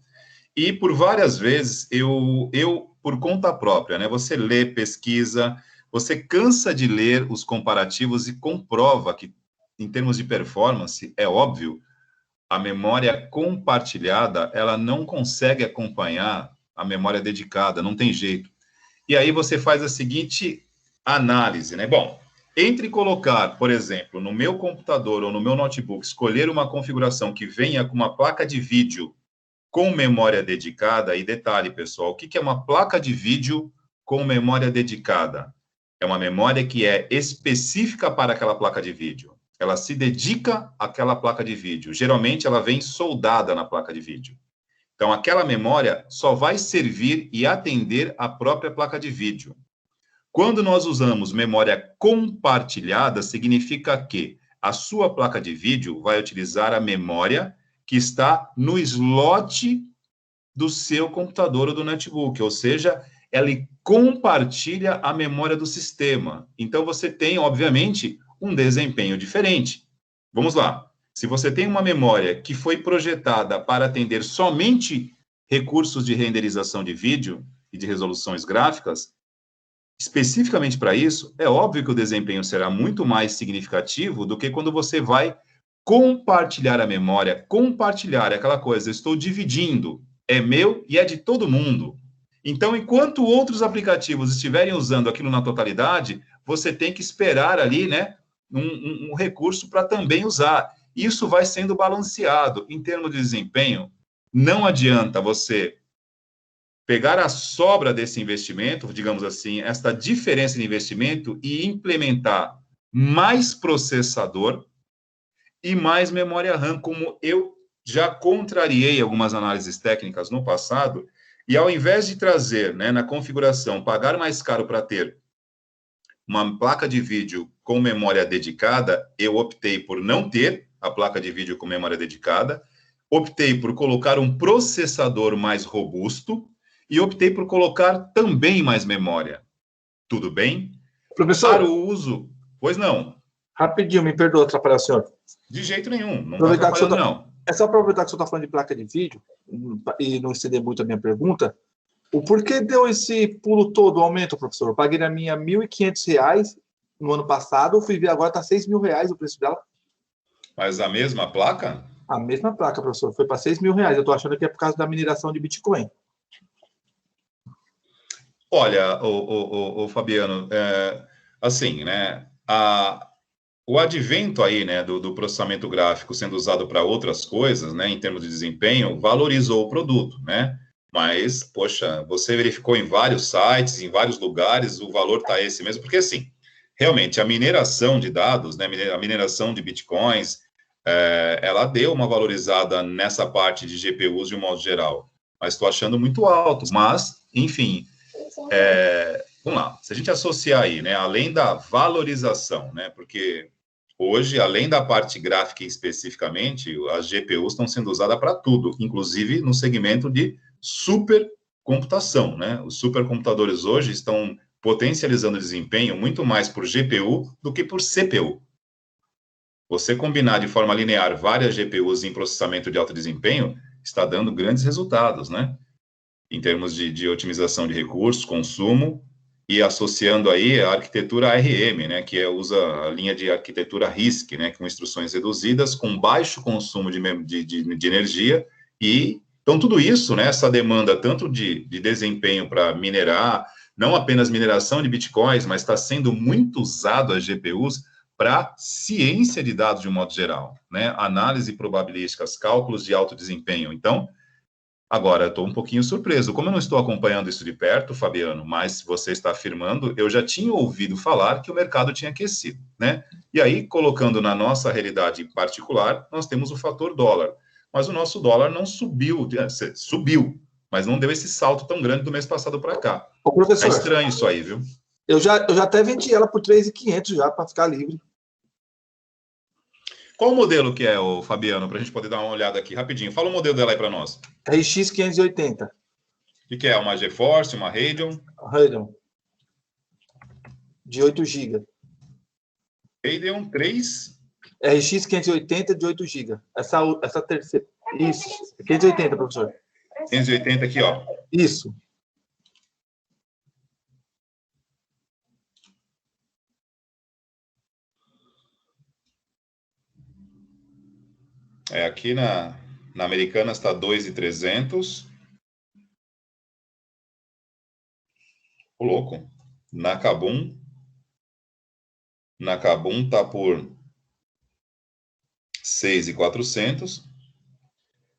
e por várias vezes eu por conta própria, né, você lê, pesquisa, você cansa de ler os comparativos e comprova que, em termos de performance, é óbvio, a memória compartilhada, ela não consegue acompanhar a memória dedicada, não tem jeito. E aí você faz a seguinte análise, né? Bom, entre colocar, por exemplo, no meu computador ou no meu notebook, escolher uma configuração que venha com uma placa de vídeo com memória dedicada, e detalhe, pessoal, o que é uma placa de vídeo com memória dedicada? É uma memória que é específica para aquela placa de vídeo. Ela se dedica àquela placa de vídeo. Geralmente, ela vem soldada na placa de vídeo. Então, aquela memória só vai servir e atender a própria placa de vídeo. Quando nós usamos memória compartilhada, significa que a sua placa de vídeo vai utilizar a memória que está no slot do seu computador ou do notebook, ou seja, ela compartilha a memória do sistema. Então, você tem, obviamente, um desempenho diferente. Vamos lá. Se você tem uma memória que foi projetada para atender somente recursos de renderização de vídeo e de resoluções gráficas, especificamente para isso, é óbvio que o desempenho será muito mais significativo do que quando você vai compartilhar a memória. Compartilhar é aquela coisa, eu estou dividindo, é meu e é de todo mundo. Então, enquanto outros aplicativos estiverem usando aquilo na totalidade, você tem que esperar ali, né, um recurso para também usar. Isso vai sendo balanceado. Em termos de desempenho, não adianta você pegar a sobra desse investimento, digamos assim, esta diferença de investimento e implementar mais processador e mais memória RAM, como eu já contrariei algumas análises técnicas no passado, e ao invés de trazer, né, na configuração, pagar mais caro para ter uma placa de vídeo com memória dedicada, eu optei por não ter a placa de vídeo com memória dedicada, optei por colocar um processador mais robusto e optei por colocar também mais memória. Tudo bem? Professor, Para o uso... Pois não. rapidinho, me perdoa atrapalhar o senhor. De jeito nenhum, não está Aproveitar que o senhor atrapalhando, não. É só aproveitar que o senhor está falando de placa de vídeo e não estender muito a minha pergunta. O porquê deu esse pulo todo, o aumento, professor? Eu paguei na minha R$ 1.500 no ano passado, eu fui ver agora, está R$ 6.000 o preço dela. Mas a mesma placa? A mesma placa, professor, foi para R$ 6.000. Eu estou achando que é por causa da mineração de Bitcoin. Olha, o Fabiano, assim, né, o advento aí, né, do processamento gráfico sendo usado para outras coisas, né, em termos de desempenho, valorizou o produto, né, mas, poxa, você verificou em vários sites, em vários lugares, o valor está esse mesmo, porque, assim, realmente, a mineração de dados, né, a mineração de bitcoins, ela deu uma valorizada nessa parte de GPUs de um modo geral, mas estou achando muito alto, mas, enfim... vamos lá, se a gente associar aí, né, além da valorização, né, porque hoje, além da parte gráfica especificamente, as GPUs estão sendo usadas para tudo, inclusive no segmento de supercomputação, né, os supercomputadores hoje estão potencializando o desempenho muito mais por GPU do que por CPU. Você combinar de forma linear várias GPUs em processamento de alto desempenho está dando grandes resultados, né? Em termos de otimização de recursos, consumo, e associando aí a arquitetura ARM, né, que usa a linha de arquitetura RISC, né, com instruções reduzidas, com baixo consumo de energia, e então tudo isso, né, essa demanda tanto de desempenho para minerar, não apenas mineração de bitcoins, mas está sendo muito usado as GPUs para ciência de dados de um modo geral, né, análise probabilística, cálculos de alto desempenho. Então, agora, estou um pouquinho surpreso. Como eu não estou acompanhando isso de perto, Fabiano, mas você está afirmando, eu já tinha ouvido falar que o mercado tinha aquecido, né? E aí, colocando na nossa realidade particular, nós temos o fator dólar. Mas o nosso dólar não subiu, subiu, mas não deu esse salto tão grande do mês passado para cá. Ô, professor, é estranho isso aí, viu? Eu já até vendi ela por 3.500 já, para ficar livre. Qual o modelo que é, o Fabiano, para a gente poder dar uma olhada aqui rapidinho? Fala o modelo dela aí para nós. RX 580. O que é? Uma GeForce, uma Radeon? Radeon. De 8 GB. Radeon 3... RX 580 de 8 GB. Essa terceira. Isso. 580, professor. 580 aqui, ó. Isso. Aqui na Americanas está 2.300. O louco. Na Kabum tá por 6.400.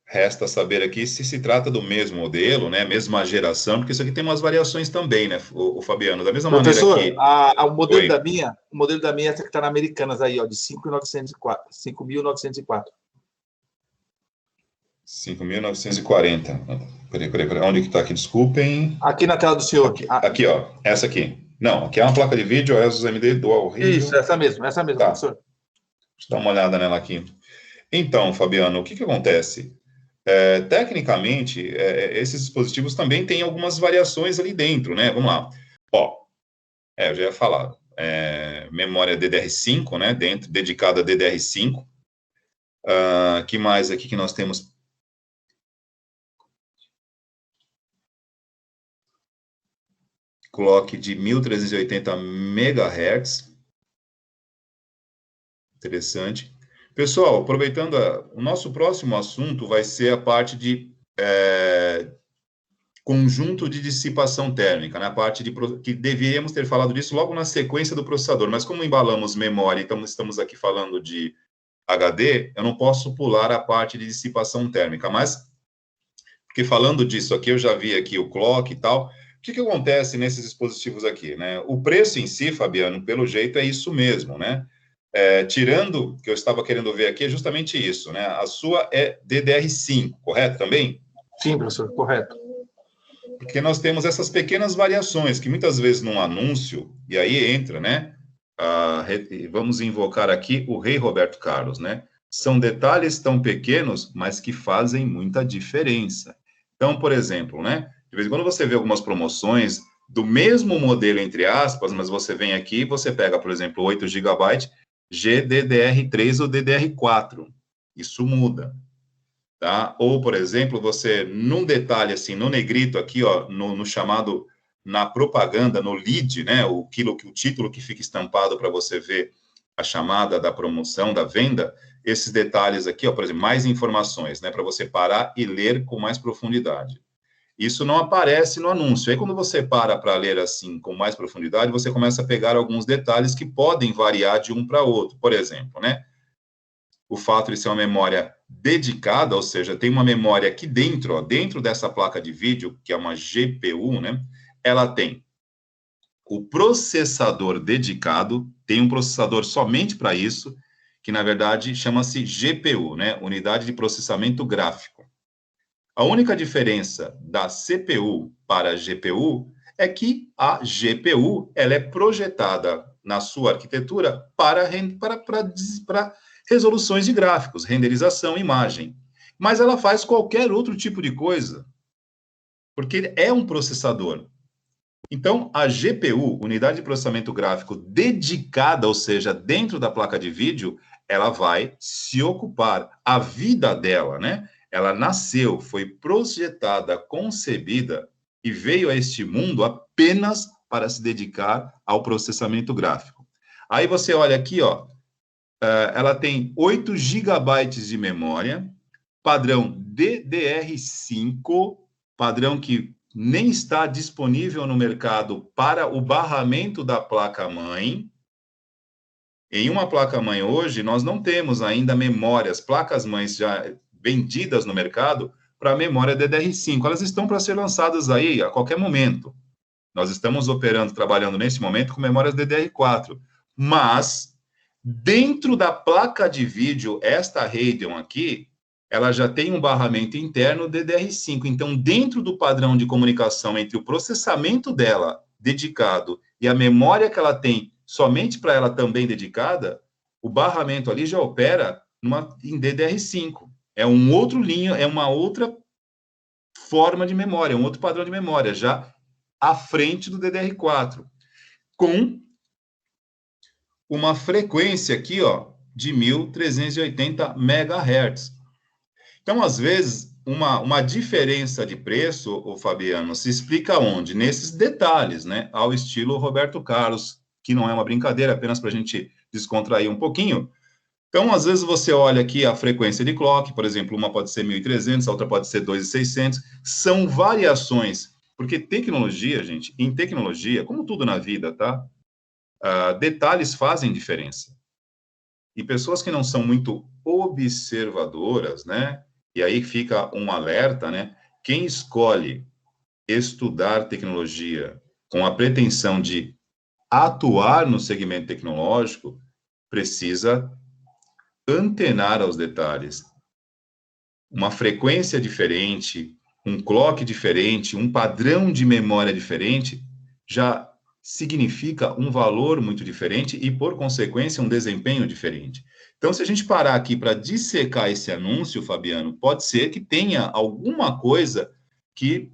Resta saber aqui se trata do mesmo modelo, né? Mesma geração, porque isso aqui tem umas variações também, né, o Fabiano? Da mesma Professor, maneira que... o modelo da minha, é essa que está na Americanas aí, ó, de 5.904. 5.904. 5.940. Peraí. Onde que está aqui? Desculpem. Aqui na tela do senhor. Aqui, ó. Essa aqui. Não, aqui é uma placa de vídeo, é Asus AMD Dual Radeon. Isso, essa mesmo, tá. professor. Deixa eu dar uma olhada nela aqui. Então, Fabiano, o que acontece? Tecnicamente, esses dispositivos também têm algumas variações ali dentro, né? Vamos lá. Ó, eu já ia falar. Memória DDR5, né? Dedicada a DDR5. Que mais aqui que nós temos? Clock de 1.380 MHz. Interessante. Pessoal, aproveitando, o nosso próximo assunto vai ser a parte de conjunto de dissipação térmica, né? A parte que deveríamos ter falado disso logo na sequência do processador, mas como embalamos memória e estamos aqui falando de HD, eu não posso pular a parte de dissipação térmica, mas, porque falando disso aqui, eu já vi aqui o clock e tal. O que acontece nesses dispositivos aqui, né? O preço em si, Fabiano, pelo jeito é isso mesmo, né? Tirando, que eu estava querendo ver aqui, é justamente isso, né? A sua é DDR5, correto também? Sim, professor, correto. Porque nós temos essas pequenas variações, que muitas vezes num anúncio, e aí entra, né? Vamos invocar aqui o rei Roberto Carlos, né? São detalhes tão pequenos, mas que fazem muita diferença. Então, por exemplo, né? De vez em quando você vê algumas promoções do mesmo modelo, entre aspas, mas você vem aqui e você pega, por exemplo, 8 GB GDDR3 ou DDR4. Isso muda, tá? Ou, por exemplo, você, num detalhe assim, no negrito aqui, ó, no chamado, na propaganda, no lead, né, o título que fica estampado para você ver a chamada da promoção, da venda, esses detalhes aqui, ó, por exemplo, mais informações, né, para você parar e ler com mais profundidade. Isso não aparece no anúncio. Aí, quando você para ler assim, com mais profundidade, você começa a pegar alguns detalhes que podem variar de um para outro. Por exemplo, né? O fato de ser uma memória dedicada, ou seja, tem uma memória aqui dentro, ó, dentro dessa placa de vídeo, que é uma GPU, né? Ela tem o processador dedicado, tem um processador somente para isso, que na verdade chama-se GPU, né? Unidade de Processamento Gráfico. A única diferença da CPU para a GPU é que a GPU ela é projetada na sua arquitetura para resoluções de gráficos, renderização, imagem. Mas ela faz qualquer outro tipo de coisa, porque é um processador. Então, a GPU, Unidade de Processamento Gráfico dedicada, ou seja, dentro da placa de vídeo, ela vai se ocupar. A vida dela, né? Ela nasceu, foi projetada, concebida e veio a este mundo apenas para se dedicar ao processamento gráfico. Aí você olha aqui, ó, ela tem 8 gigabytes de memória, padrão DDR5, padrão que nem está disponível no mercado para o barramento da placa-mãe. Em uma placa-mãe hoje, nós não temos ainda memórias, placas-mães já vendidas no mercado para memória DDR5. Elas estão para ser lançadas aí a qualquer momento. Nós estamos operando, trabalhando nesse momento com memórias DDR4. Mas, dentro da placa de vídeo, esta Radeon aqui, ela já tem um barramento interno DDR5. Então, dentro do padrão de comunicação entre o processamento dela, dedicado, e a memória que ela tem, somente para ela também dedicada, o barramento ali já opera em DDR5. É um outro linha, é uma outra forma de memória, um outro padrão de memória, já à frente do DDR4, com uma frequência aqui, ó, de 1380 MHz. Então, às vezes, uma diferença de preço, o Fabiano, se explica onde? Nesses detalhes, né? Ao estilo Roberto Carlos, que não é uma brincadeira, apenas para a gente descontrair um pouquinho. Então, às vezes, você olha aqui a frequência de clock, por exemplo, uma pode ser 1.300, a outra pode ser 2.600. São variações, porque tecnologia, gente, em tecnologia, como tudo na vida, tá? Detalhes fazem diferença. E pessoas que não são muito observadoras, né? E aí fica um alerta, né? Quem escolhe estudar tecnologia com a pretensão de atuar no segmento tecnológico precisa antenar aos detalhes. Uma frequência diferente, um clock diferente, um padrão de memória diferente, já significa um valor muito diferente e, por consequência, um desempenho diferente. Então, se a gente parar aqui para dissecar esse anúncio, Fabiano, pode ser que tenha alguma coisa que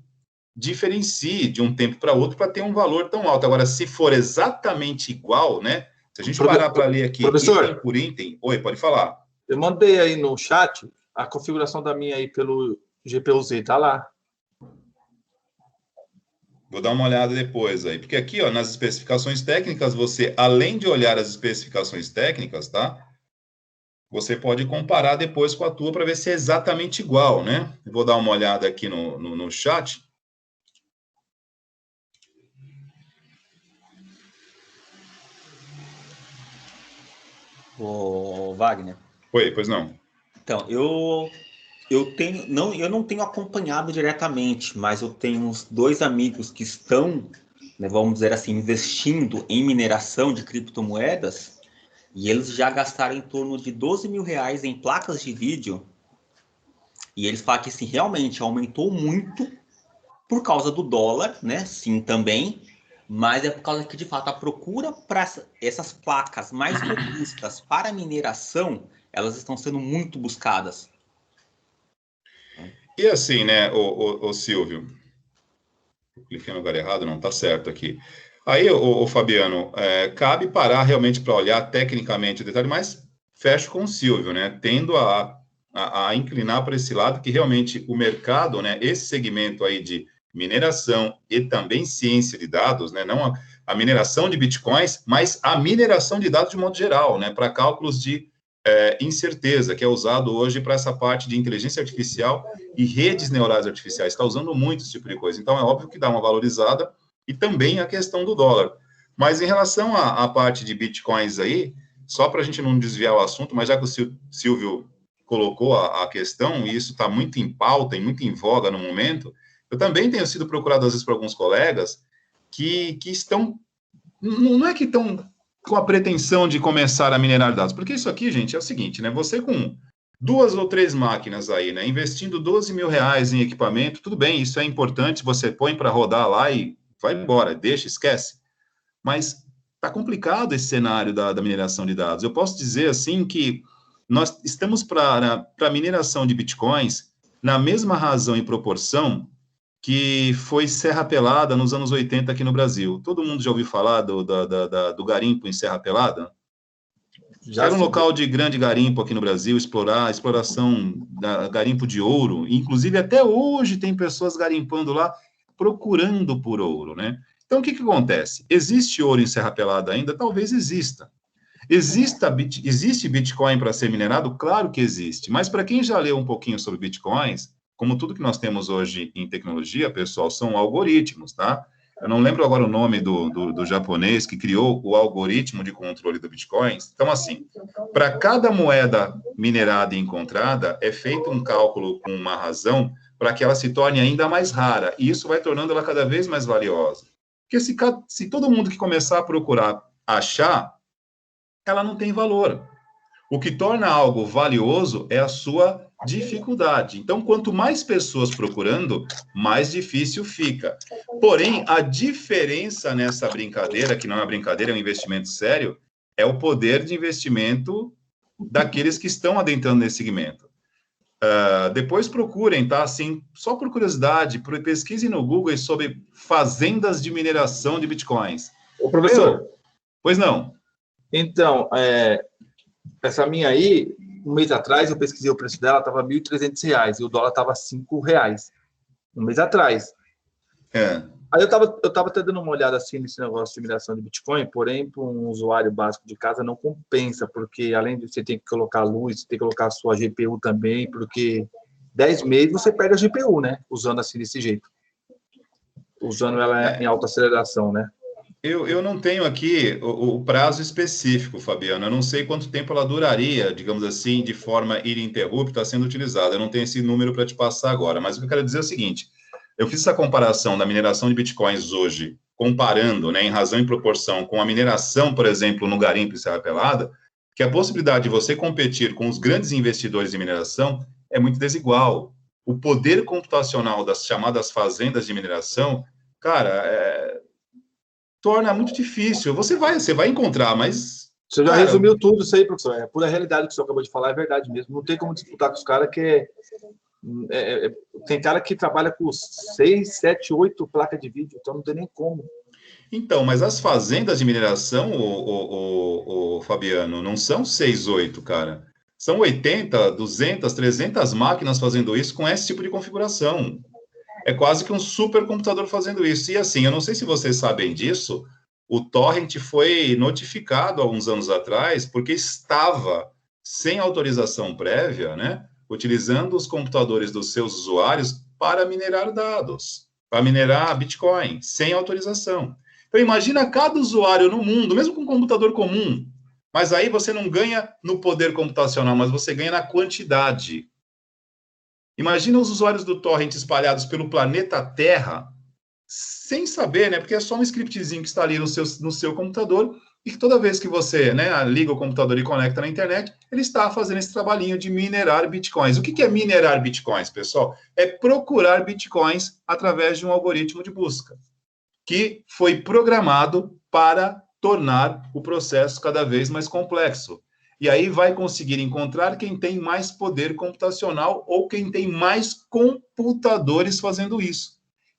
diferencie de um tempo para outro para ter um valor tão alto. Agora, se for exatamente igual, né? Se a gente parar para ler aqui item por item... Oi, pode falar. Eu mandei aí no chat a configuração da minha aí pelo GPU-Z, tá lá. Vou dar uma olhada depois aí, porque aqui, ó, nas especificações técnicas, você, além de olhar as especificações técnicas, tá? Você pode comparar depois com a tua para ver se é exatamente igual, né? Vou dar uma olhada aqui no chat. Ô, Wagner. Oi, pois não. Então, eu não tenho acompanhado diretamente, mas eu tenho uns 2 amigos que estão, né, vamos dizer assim, investindo em mineração de criptomoedas, e eles já gastaram em torno de R$12.000 em placas de vídeo, e eles falam que assim, realmente aumentou muito por causa do dólar, né? Sim, também, mas é por causa que, de fato, a procura para essas placas mais robustas para mineração, elas estão sendo muito buscadas. E assim, né, o Silvio, Cliquei no lugar errado, não, tá certo aqui. Aí, o Fabiano, cabe parar realmente para olhar tecnicamente o detalhe, mas fecho com o Silvio, né? Tendo a inclinar para esse lado que realmente o mercado, né? Esse segmento aí de mineração e também ciência de dados, né? Não a mineração de bitcoins, mas a mineração de dados de modo geral, né? Para cálculos de incerteza, que é usado hoje para essa parte de inteligência artificial e redes neurais artificiais. Está usando muito esse tipo de coisa. Então, é óbvio que dá uma valorizada e também a questão do dólar. Mas em relação à parte de bitcoins aí, só para a gente não desviar o assunto, mas já que o Silvio colocou a questão, e isso está muito em pauta e muito em voga no momento, eu também tenho sido procurado, às vezes, por alguns colegas que estão, não é que estão com a pretensão de começar a minerar dados, porque isso aqui, gente, é o seguinte, né, você com 2 ou 3 máquinas aí, né, investindo 12 mil reais em equipamento, tudo bem, isso é importante, você põe para rodar lá e vai embora, deixa, esquece, mas está complicado esse cenário da mineração de dados. Eu posso dizer, assim, que nós estamos para a mineração de bitcoins na mesma razão e proporção que foi Serra Pelada nos anos 80 aqui no Brasil. Todo mundo já ouviu falar do garimpo em Serra Pelada? Já Era um se local de grande garimpo aqui no Brasil, exploração da garimpo de ouro. Inclusive, até hoje tem pessoas garimpando lá, procurando por ouro, né? Então, o que acontece? Existe ouro em Serra Pelada ainda? Talvez exista. Existe Bitcoin para ser minerado? Claro que existe. Mas para quem já leu um pouquinho sobre Bitcoins, como tudo que nós temos hoje em tecnologia, pessoal, são algoritmos, tá? Eu não lembro agora o nome do japonês que criou o algoritmo de controle do Bitcoin. Então, assim, para cada moeda minerada e encontrada, é feito um cálculo com uma razão para que ela se torne ainda mais rara. E isso vai tornando ela cada vez mais valiosa. Porque se todo mundo que começar a procurar achar, ela não tem valor. O que torna algo valioso é a sua dificuldade. Então, quanto mais pessoas procurando, mais difícil fica. Porém, a diferença nessa brincadeira, que não é uma brincadeira, é um investimento sério, é o poder de investimento daqueles que estão adentrando nesse segmento. Depois procurem, tá? Assim, só por curiosidade, pesquisem no Google sobre fazendas de mineração de bitcoins. Ô, professor, Pois não. então, essa minha aí, um mês atrás, eu pesquisei o preço dela, estava R$ 1.300 e o dólar estava R$ 5, um mês atrás. Aí eu tava até dando uma olhada assim nesse negócio de mineração de Bitcoin, porém, para um usuário básico de casa não compensa, porque além de você ter que colocar luz, você tem que colocar a sua GPU também, porque 10 meses você perde a GPU, né? Usando assim desse jeito. Usando ela em alta aceleração, né? Eu não tenho aqui o prazo específico, Fabiano. Eu não sei quanto tempo ela duraria, digamos assim, de forma ininterrupta sendo utilizada. Eu não tenho esse número para te passar agora. Mas o que eu quero dizer é o seguinte: eu fiz essa comparação da mineração de bitcoins hoje, comparando, né, em razão e proporção com a mineração, por exemplo, no garimpo em Serra Pelada, que a possibilidade de você competir com os grandes investidores de mineração é muito desigual. O poder computacional das chamadas fazendas de mineração, cara, torna muito difícil. Você vai encontrar, mas, Você já cara, resumiu tudo isso aí, professor. É pura realidade que o senhor acabou de falar, é verdade mesmo. Não tem como disputar com os caras tem cara que trabalha com 6, 7, 8 placas de vídeo, então não tem nem como. então, mas as fazendas de mineração, o Fabiano, não são 6, 8, cara. São 80, 200, 300 máquinas fazendo isso com esse tipo de configuração. É quase que um supercomputador fazendo isso. E assim, eu não sei se vocês sabem disso, o Torrent foi notificado há uns anos atrás porque estava sem autorização prévia, né, utilizando os computadores dos seus usuários para minerar dados, para minerar Bitcoin, sem autorização. Então, imagina cada usuário no mundo, mesmo com um computador comum, mas aí você não ganha no poder computacional, mas você ganha na quantidade. Imagina os usuários do Torrent espalhados pelo planeta Terra, sem saber, né? Porque é só um scriptzinho que está ali no seu computador e que toda vez que você, né, liga o computador e conecta na internet, ele está fazendo esse trabalhinho de minerar bitcoins. O que é minerar bitcoins, pessoal? É procurar bitcoins através de um algoritmo de busca que foi programado para tornar o processo cada vez mais complexo. E aí vai conseguir encontrar quem tem mais poder computacional ou quem tem mais computadores fazendo isso.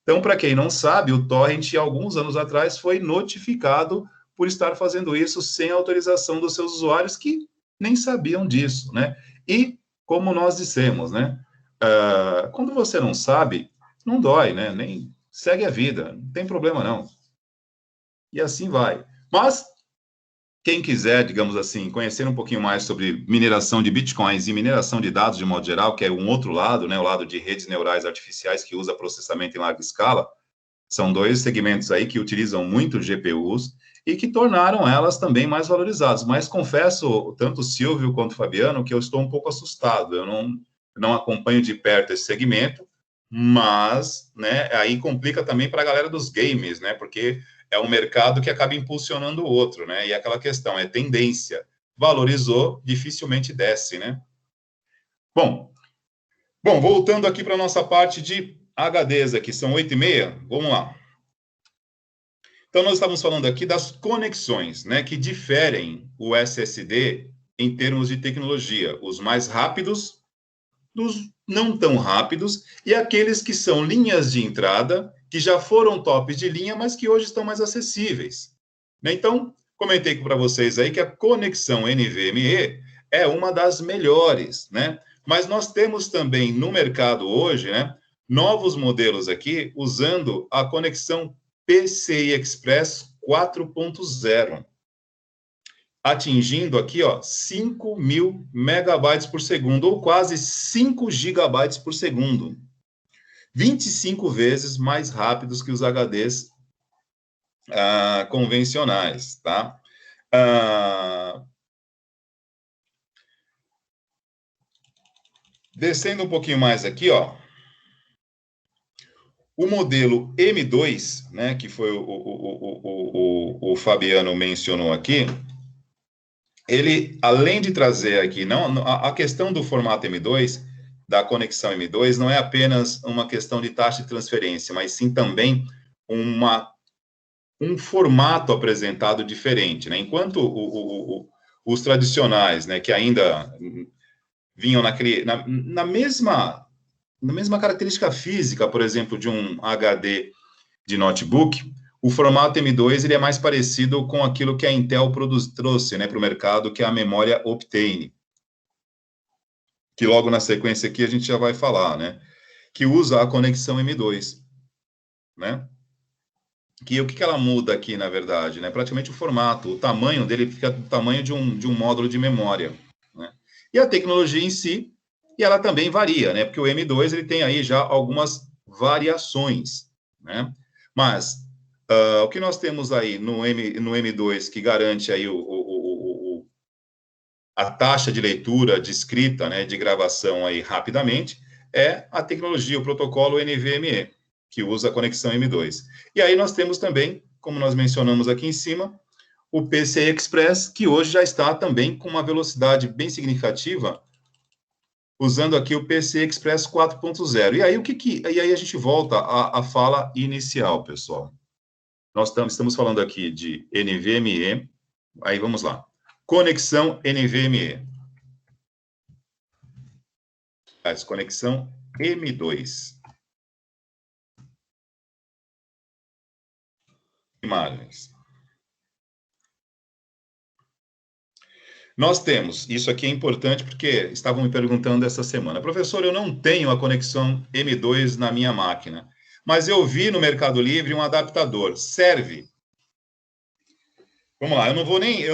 Então, para quem não sabe, o Torrent, alguns anos atrás, foi notificado por estar fazendo isso sem autorização dos seus usuários, que nem sabiam disso, né? E, como nós dissemos, né? Quando você não sabe, não dói, né? Nem segue a vida, não tem problema não. E assim vai. Mas, quem quiser, digamos assim, conhecer um pouquinho mais sobre mineração de bitcoins e mineração de dados de modo geral, que é um outro lado, né? O lado de redes neurais artificiais que usa processamento em larga escala, são dois segmentos aí que utilizam muito GPUs e que tornaram elas também mais valorizadas. Mas confesso, tanto o Silvio quanto o Fabiano, que eu estou um pouco assustado. Eu não acompanho de perto esse segmento, mas, né, aí complica também para a galera dos games, né, porque é um mercado que acaba impulsionando o outro, né, e aquela questão é tendência. Valorizou, dificilmente desce, né. Bom, voltando aqui para a nossa parte de HDs aqui, são 8h30, vamos lá. Então, nós estamos falando aqui das conexões, né, que diferem o SSD em termos de tecnologia, os mais rápidos, dos não tão rápidos, e aqueles que são linhas de entrada, que já foram tops de linha, mas que hoje estão mais acessíveis. Então, comentei para vocês aí que a conexão NVMe é uma das melhores, né? Mas nós temos também no mercado hoje, né, novos modelos aqui usando a conexão PCI Express 4.0, atingindo aqui, ó, 5.000 megabytes por segundo, ou quase 5 gigabytes por segundo. 25 vezes mais rápidos que os HDs convencionais, tá? Descendo um pouquinho mais aqui, ó. O modelo M2, né, que foi o Fabiano mencionou aqui, ele, além de trazer aqui, a questão do formato M2, da conexão M2, não é apenas uma questão de taxa de transferência, mas sim também um formato apresentado diferente, né? Enquanto os tradicionais, né, que ainda vinham na mesma característica física, por exemplo, de um HD de notebook, o formato M2 ele é mais parecido com aquilo que a Intel trouxe, né, para o mercado, que é a memória Optane, que logo na sequência aqui a gente já vai falar, né, que usa a conexão M2, né, que o que ela muda aqui, na verdade, né, praticamente o formato, o tamanho dele fica do tamanho de um módulo de memória, né, e a tecnologia em si, e ela também varia, né, porque o M2 ele tem aí já algumas variações, né, mas o que nós temos aí no M2 que garante aí a taxa de leitura, de escrita, né, de gravação aí rapidamente, é a tecnologia, o protocolo NVMe, que usa a conexão M2. E aí nós temos também, como nós mencionamos aqui em cima, o PCI Express, que hoje já está também com uma velocidade bem significativa, usando aqui o PCI Express 4.0. E aí, e aí a gente volta à fala inicial, pessoal. Nós estamos falando aqui de NVMe, aí vamos lá. Conexão NVMe. Conexão M2. Imagens. Nós temos, isso aqui é importante porque estavam me perguntando essa semana, professor, eu não tenho a conexão M2 na minha máquina, mas eu vi no Mercado Livre um adaptador, serve? Vamos lá, eu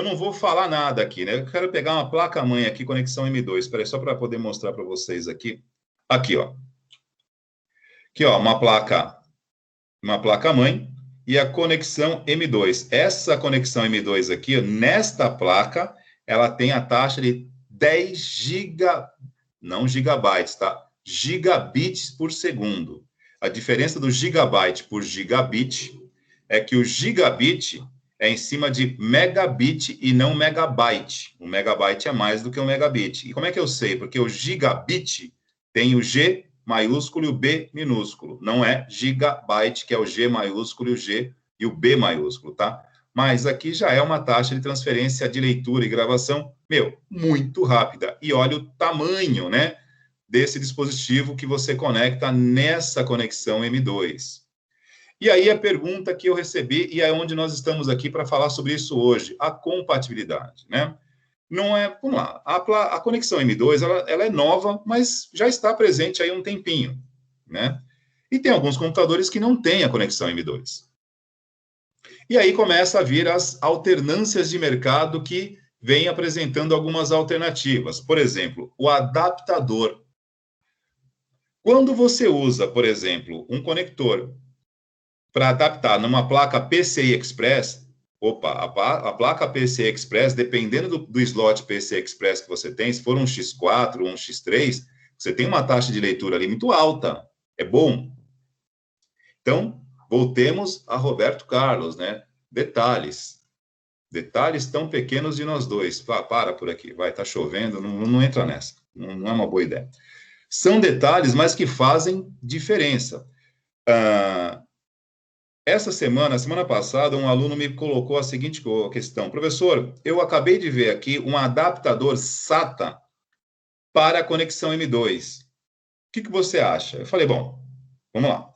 não vou falar nada aqui, né? Eu quero pegar uma placa-mãe aqui, conexão M2, espera aí, só para poder mostrar para vocês aqui. Aqui, ó. Aqui, ó, uma placa-mãe e a conexão M2. Essa conexão M2 aqui, ó, nesta placa, ela tem a taxa de 10 não gigabytes, tá? Gigabits por segundo. A diferença do gigabyte por gigabit é que o gigabit é em cima de megabit e não megabyte. O megabyte é mais do que o megabit. E como é que eu sei? Porque o gigabit tem o G maiúsculo e o B minúsculo. Não é gigabyte, que é o G maiúsculo e o G e o B maiúsculo, tá? Mas aqui já é uma taxa de transferência de leitura e gravação, muito rápida. E olha o tamanho, né, desse dispositivo que você conecta nessa conexão M2. E aí a pergunta que eu recebi, e é onde nós estamos aqui para falar sobre isso hoje, a compatibilidade, né? Não é, vamos lá, a conexão M2, ela é nova, mas já está presente aí um tempinho, né? E tem alguns computadores que não têm a conexão M2. E aí começa a vir as alternâncias de mercado que vêm apresentando algumas alternativas. Por exemplo, o adaptador. Quando você usa, por exemplo, um conector para adaptar numa placa PCI Express, a placa PCI Express, dependendo do slot PCI Express que você tem, se for um X4 ou um X3, você tem uma taxa de leitura ali muito alta. É bom. Então, voltemos a Roberto Carlos, né? Detalhes tão pequenos de nós dois. Para por aqui, vai, tá chovendo, não entra nessa. Não é uma boa ideia. São detalhes, mas que fazem diferença. Semana passada, um aluno me colocou a seguinte questão. Professor, eu acabei de ver aqui um adaptador SATA para a conexão M2. O que você acha? Eu falei, bom, vamos lá.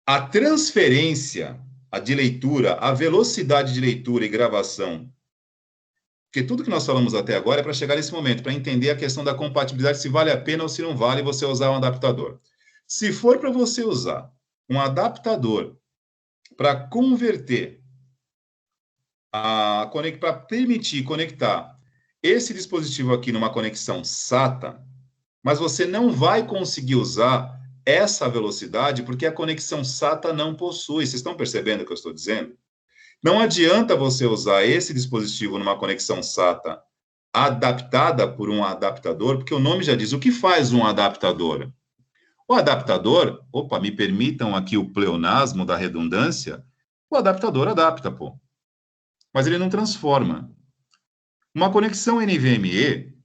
A transferência de leitura, a velocidade de leitura e gravação, porque tudo que nós falamos até agora é para chegar nesse momento, para entender a questão da compatibilidade, se vale a pena ou se não vale você usar um adaptador. Se for para você usar um adaptador para converter, para permitir conectar esse dispositivo aqui numa conexão SATA, mas você não vai conseguir usar essa velocidade porque a conexão SATA não possui. Vocês estão percebendo o que eu estou dizendo? Não adianta você usar esse dispositivo numa conexão SATA adaptada por um adaptador, porque o nome já diz o que faz um adaptador. O adaptador, me permitam aqui o pleonasmo da redundância, o adaptador adapta, pô. Mas ele não transforma. Uma conexão NVMe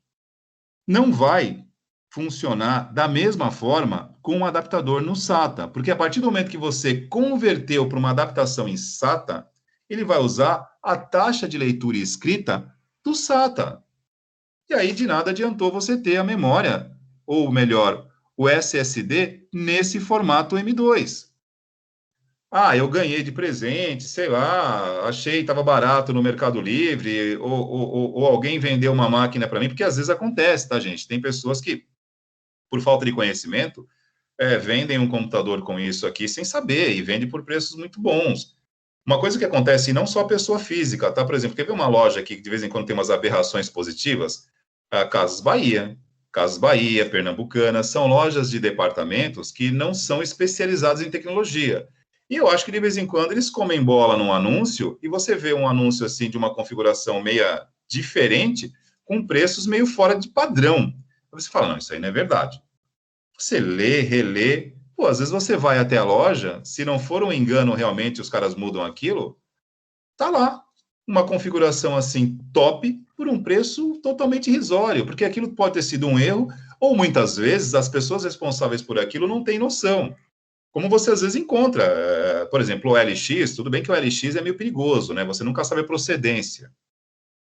não vai funcionar da mesma forma com um adaptador no SATA, porque a partir do momento que você converteu para uma adaptação em SATA, ele vai usar a taxa de leitura e escrita do SATA. E aí de nada adiantou você ter a memória, ou melhor, o SSD nesse formato M2. Eu ganhei de presente, sei lá, achei, estava barato no Mercado Livre, ou alguém vendeu uma máquina para mim, porque às vezes acontece, tá, gente? Tem pessoas que, por falta de conhecimento, vendem um computador com isso aqui sem saber, e vende por preços muito bons. Uma coisa que acontece, e não só a pessoa física, tá? Por exemplo, quer ver uma loja aqui que de vez em quando tem umas aberrações positivas? Casas Bahia, Pernambucana, são lojas de departamentos que não são especializadas em tecnologia. E eu acho que de vez em quando eles comem bola num anúncio, e você vê um anúncio assim de uma configuração meia diferente, com preços meio fora de padrão. Você fala, não, isso aí não é verdade. Você lê, relê, às vezes você vai até a loja, se não for um engano realmente, os caras mudam aquilo, tá lá, uma configuração assim top, por um preço totalmente irrisório, porque aquilo pode ter sido um erro, ou muitas vezes as pessoas responsáveis por aquilo não têm noção. Como você às vezes encontra, por exemplo, o LX, tudo bem que o LX é meio perigoso, né? Você nunca sabe a procedência,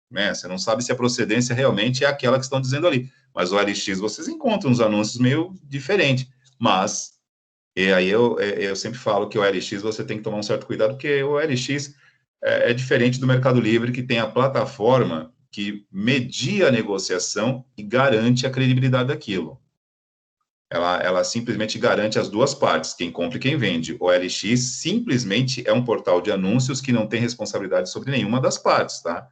né? Você não sabe se a procedência realmente é aquela que estão dizendo ali. Mas o LX vocês encontram uns anúncios meio diferentes. Mas, e aí eu sempre falo que o LX você tem que tomar um certo cuidado, porque o LX é diferente do Mercado Livre, que tem a plataforma que media a negociação e garante a credibilidade daquilo. Ela simplesmente garante as duas partes, quem compra e quem vende. O LX simplesmente é um portal de anúncios que não tem responsabilidade sobre nenhuma das partes, tá?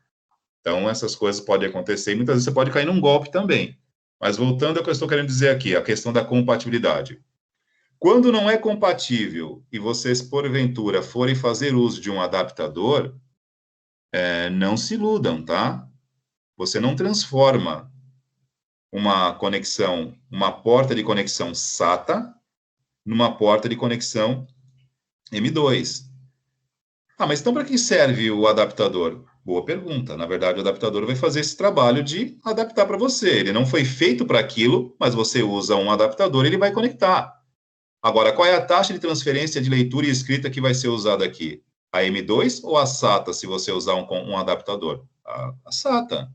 Então, essas coisas podem acontecer e muitas vezes você pode cair num golpe também. Mas voltando ao que eu estou querendo dizer aqui, a questão da compatibilidade. Quando não é compatível e vocês, porventura, forem fazer uso de um adaptador, não se iludam, tá? Você não transforma uma conexão, uma porta de conexão SATA numa porta de conexão M2. Mas então para que serve o adaptador? Boa pergunta. Na verdade, o adaptador vai fazer esse trabalho de adaptar para você. Ele não foi feito para aquilo, mas você usa um adaptador e ele vai conectar. Agora, qual é a taxa de transferência de leitura e escrita que vai ser usada aqui? A M2 ou a SATA, se você usar um adaptador? A SATA.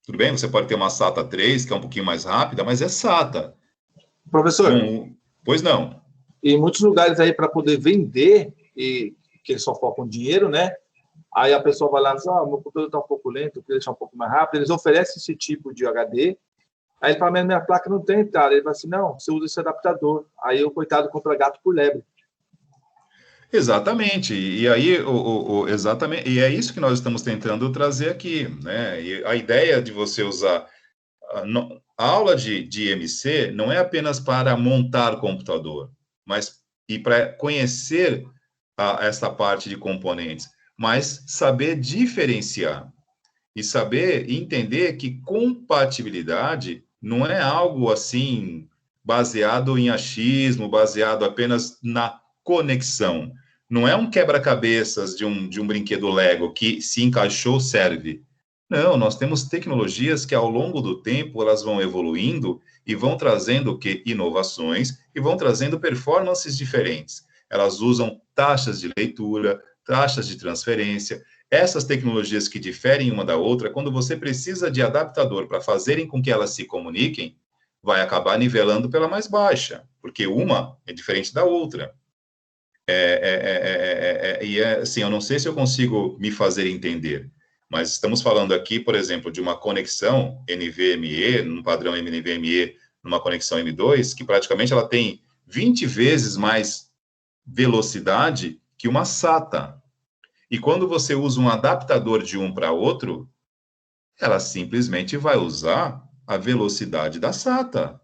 Tudo bem? Você pode ter uma SATA 3, que é um pouquinho mais rápida, mas é SATA. Professor, Pois não. E muitos lugares aí para poder vender, e que eles só focam dinheiro, né? Aí a pessoa vai lá e diz, meu computador está um pouco lento, eu queria deixar um pouco mais rápido. Eles oferecem esse tipo de HD. Aí ele fala, mas minha placa não tem entrada. Ele fala assim, não, você usa esse adaptador. Aí o coitado compra gato por lebre. Exatamente, e aí, exatamente, e é isso que nós estamos tentando trazer aqui, né? E a ideia de você usar a aula de IMC não é apenas para montar computador, mas e para conhecer essa parte de componentes, mas saber diferenciar e saber entender que compatibilidade não é algo assim baseado em achismo, baseado apenas na conexão. Não é um quebra-cabeças de um brinquedo Lego que se encaixou serve. Não, nós temos tecnologias que ao longo do tempo elas vão evoluindo e vão trazendo o que? Inovações e vão trazendo performances diferentes. Elas usam taxas de leitura, taxas de transferência. Essas tecnologias que diferem uma da outra, quando você precisa de adaptador para fazerem com que elas se comuniquem, vai acabar nivelando pela mais baixa, porque uma é diferente da outra. Assim, eu não sei se eu consigo me fazer entender, mas estamos falando aqui, por exemplo, de uma conexão NVMe, num padrão NVMe, numa conexão M2, que praticamente ela tem 20 vezes mais velocidade que uma SATA. E quando você usa um adaptador de um para outro, ela simplesmente vai usar a velocidade da SATA.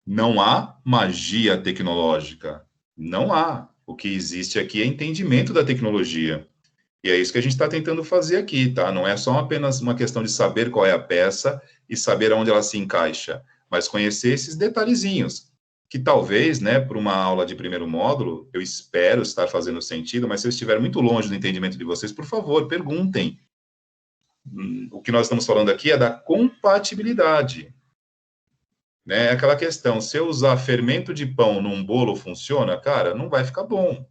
Não há magia tecnológica. Não há. O que existe aqui é entendimento da tecnologia. E é isso que a gente está tentando fazer aqui, tá? Não é só apenas uma questão de saber qual é a peça e saber onde ela se encaixa, mas conhecer esses detalhezinhos, que talvez, né, para uma aula de primeiro módulo, eu espero estar fazendo sentido, mas se eu estiver muito longe do entendimento de vocês, por favor, perguntem. O que nós estamos falando aqui é da compatibilidade. Né? É aquela questão, se eu usar fermento de pão num bolo, funciona? Cara, não vai ficar bom.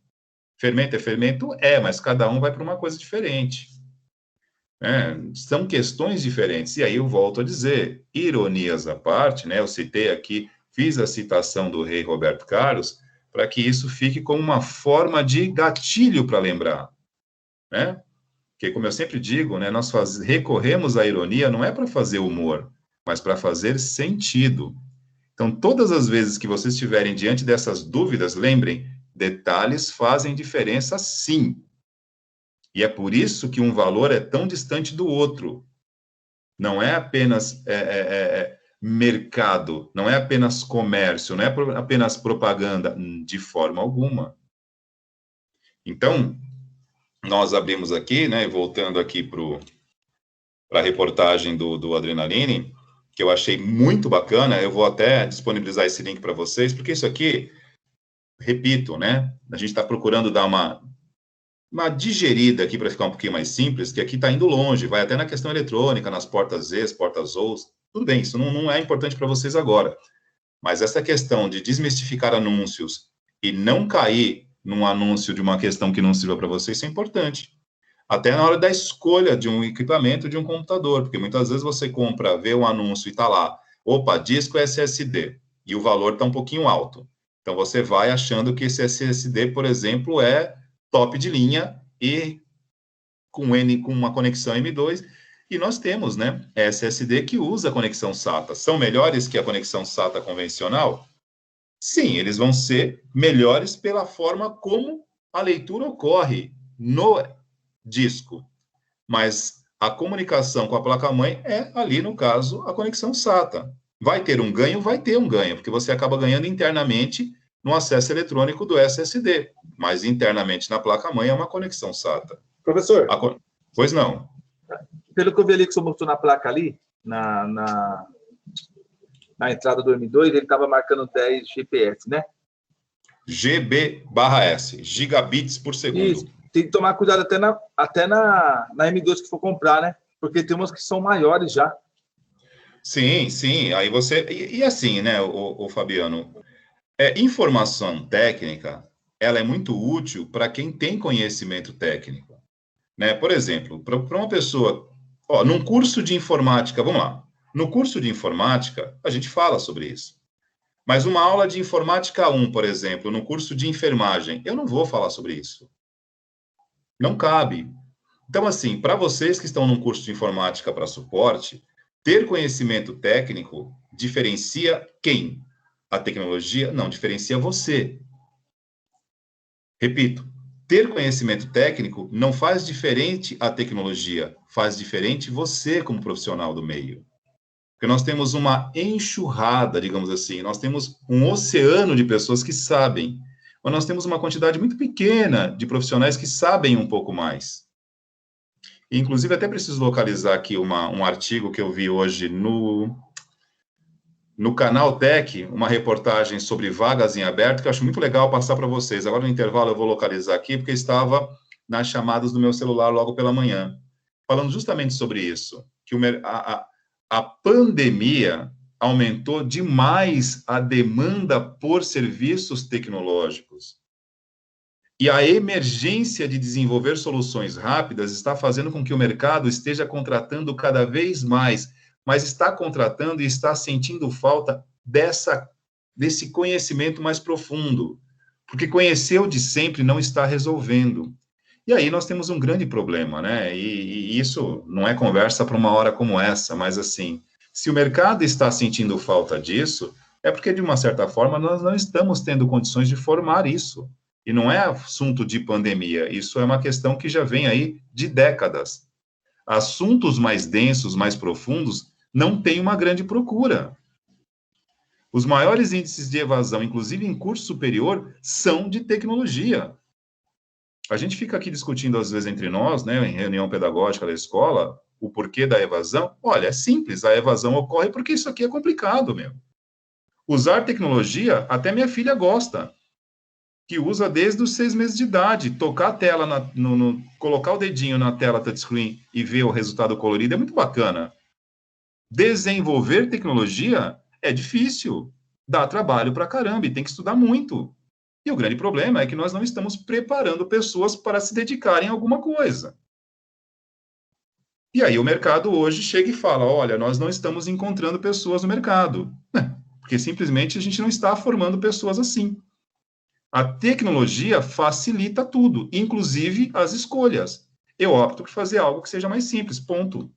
Fermento é fermento? É, mas cada um vai para uma coisa diferente. São questões diferentes. E aí eu volto a dizer, ironias à parte, né? Eu citei aqui, fiz a citação do rei Roberto Carlos, para que isso fique como uma forma de gatilho para lembrar, né? Porque, como eu sempre digo, né, nós recorremos à ironia não é para fazer humor, mas para fazer sentido. Então, todas as vezes que vocês estiverem diante dessas dúvidas, lembrem, detalhes fazem diferença sim. E é por isso que um valor é tão distante do outro. Não é apenas mercado, não é apenas comércio, não é apenas propaganda, de forma alguma. Então, nós abrimos aqui, né, voltando aqui para a reportagem do Adrenaline, que eu achei muito bacana, eu vou até disponibilizar esse link para vocês, porque isso aqui, repito, né, a gente está procurando dar uma digerida aqui para ficar um pouquinho mais simples, que aqui está indo longe, vai até na questão eletrônica, nas portas Zs, portas Os, tudo bem, isso não é importante para vocês agora, mas essa questão de desmistificar anúncios e não cair num anúncio de uma questão que não sirva para vocês, isso é importante. Até na hora da escolha de um equipamento, de um computador, porque muitas vezes você compra, vê um anúncio e está lá, opa, disco SSD, e o valor está um pouquinho alto. Então, você vai achando que esse SSD, por exemplo, é top de linha e com uma conexão M2, e nós temos, né, SSD que usa a conexão SATA. São melhores que a conexão SATA convencional? Sim, eles vão ser melhores pela forma como a leitura ocorre no disco, mas a comunicação com a placa-mãe é ali, no caso, a conexão SATA. Vai ter um ganho? Vai ter um ganho, porque você acaba ganhando internamente no acesso eletrônico do SSD, mas internamente na placa-mãe é uma conexão SATA. Professor, Pois não. Pelo que eu vi ali que você mostrou na placa ali, na entrada do M2, ele estava marcando 10 GPS, né? GB/S, gigabits por segundo. Isso. Tem que tomar cuidado até na M2 que for comprar, né? Porque tem umas que são maiores já. Sim, sim. Aí você... E assim, né, o Fabiano, informação técnica, ela é muito útil para quem tem conhecimento técnico. Né? Por exemplo, para uma pessoa... num curso de informática, vamos lá. No curso de informática, a gente fala sobre isso. Mas uma aula de informática 1, por exemplo, no curso de enfermagem, eu não vou falar sobre isso. Não cabe. Então, assim, para vocês que estão num curso de informática para suporte, ter conhecimento técnico diferencia quem? A tecnologia não diferencia você. Repito, ter conhecimento técnico não faz diferente a tecnologia, faz diferente você como profissional do meio. Porque nós temos uma enxurrada, digamos assim, nós temos um oceano de pessoas que sabem, mas nós temos uma quantidade muito pequena de profissionais que sabem um pouco mais. Inclusive, até preciso localizar aqui um artigo que eu vi hoje no Canal Tech, uma reportagem sobre vagas em aberto, que eu acho muito legal passar para vocês. Agora, no intervalo, eu vou localizar aqui, porque estava nas chamadas do meu celular logo pela manhã, falando justamente sobre isso, que a pandemia aumentou demais a demanda por serviços tecnológicos. E a emergência de desenvolver soluções rápidas está fazendo com que o mercado esteja contratando cada vez mais, mas está contratando e está sentindo falta desse conhecimento mais profundo, porque conhecer o de sempre não está resolvendo. E aí nós temos um grande problema, né? E isso não é conversa para uma hora como essa, mas assim, se o mercado está sentindo falta disso, é porque, de uma certa forma, nós não estamos tendo condições de formar isso. E não é assunto de pandemia, isso é uma questão que já vem aí de décadas. Assuntos mais densos, mais profundos, não têm uma grande procura. Os maiores índices de evasão, inclusive em curso superior, são de tecnologia. A gente fica aqui discutindo, às vezes, entre nós, né, em reunião pedagógica da escola, o porquê da evasão. Olha, é simples, a evasão ocorre porque isso aqui é complicado, meu. Usar tecnologia, até minha filha gosta, que usa desde os 6 meses de idade. Tocar a tela, colocar o dedinho na tela touchscreen e ver o resultado colorido é muito bacana. Desenvolver tecnologia é difícil, dá trabalho pra caramba e tem que estudar muito. E o grande problema é que nós não estamos preparando pessoas para se dedicarem a alguma coisa. E aí o mercado hoje chega e fala, olha, nós não estamos encontrando pessoas no mercado. Porque simplesmente a gente não está formando pessoas assim. A tecnologia facilita tudo, inclusive as escolhas. Eu opto por fazer algo que seja mais simples, ponto.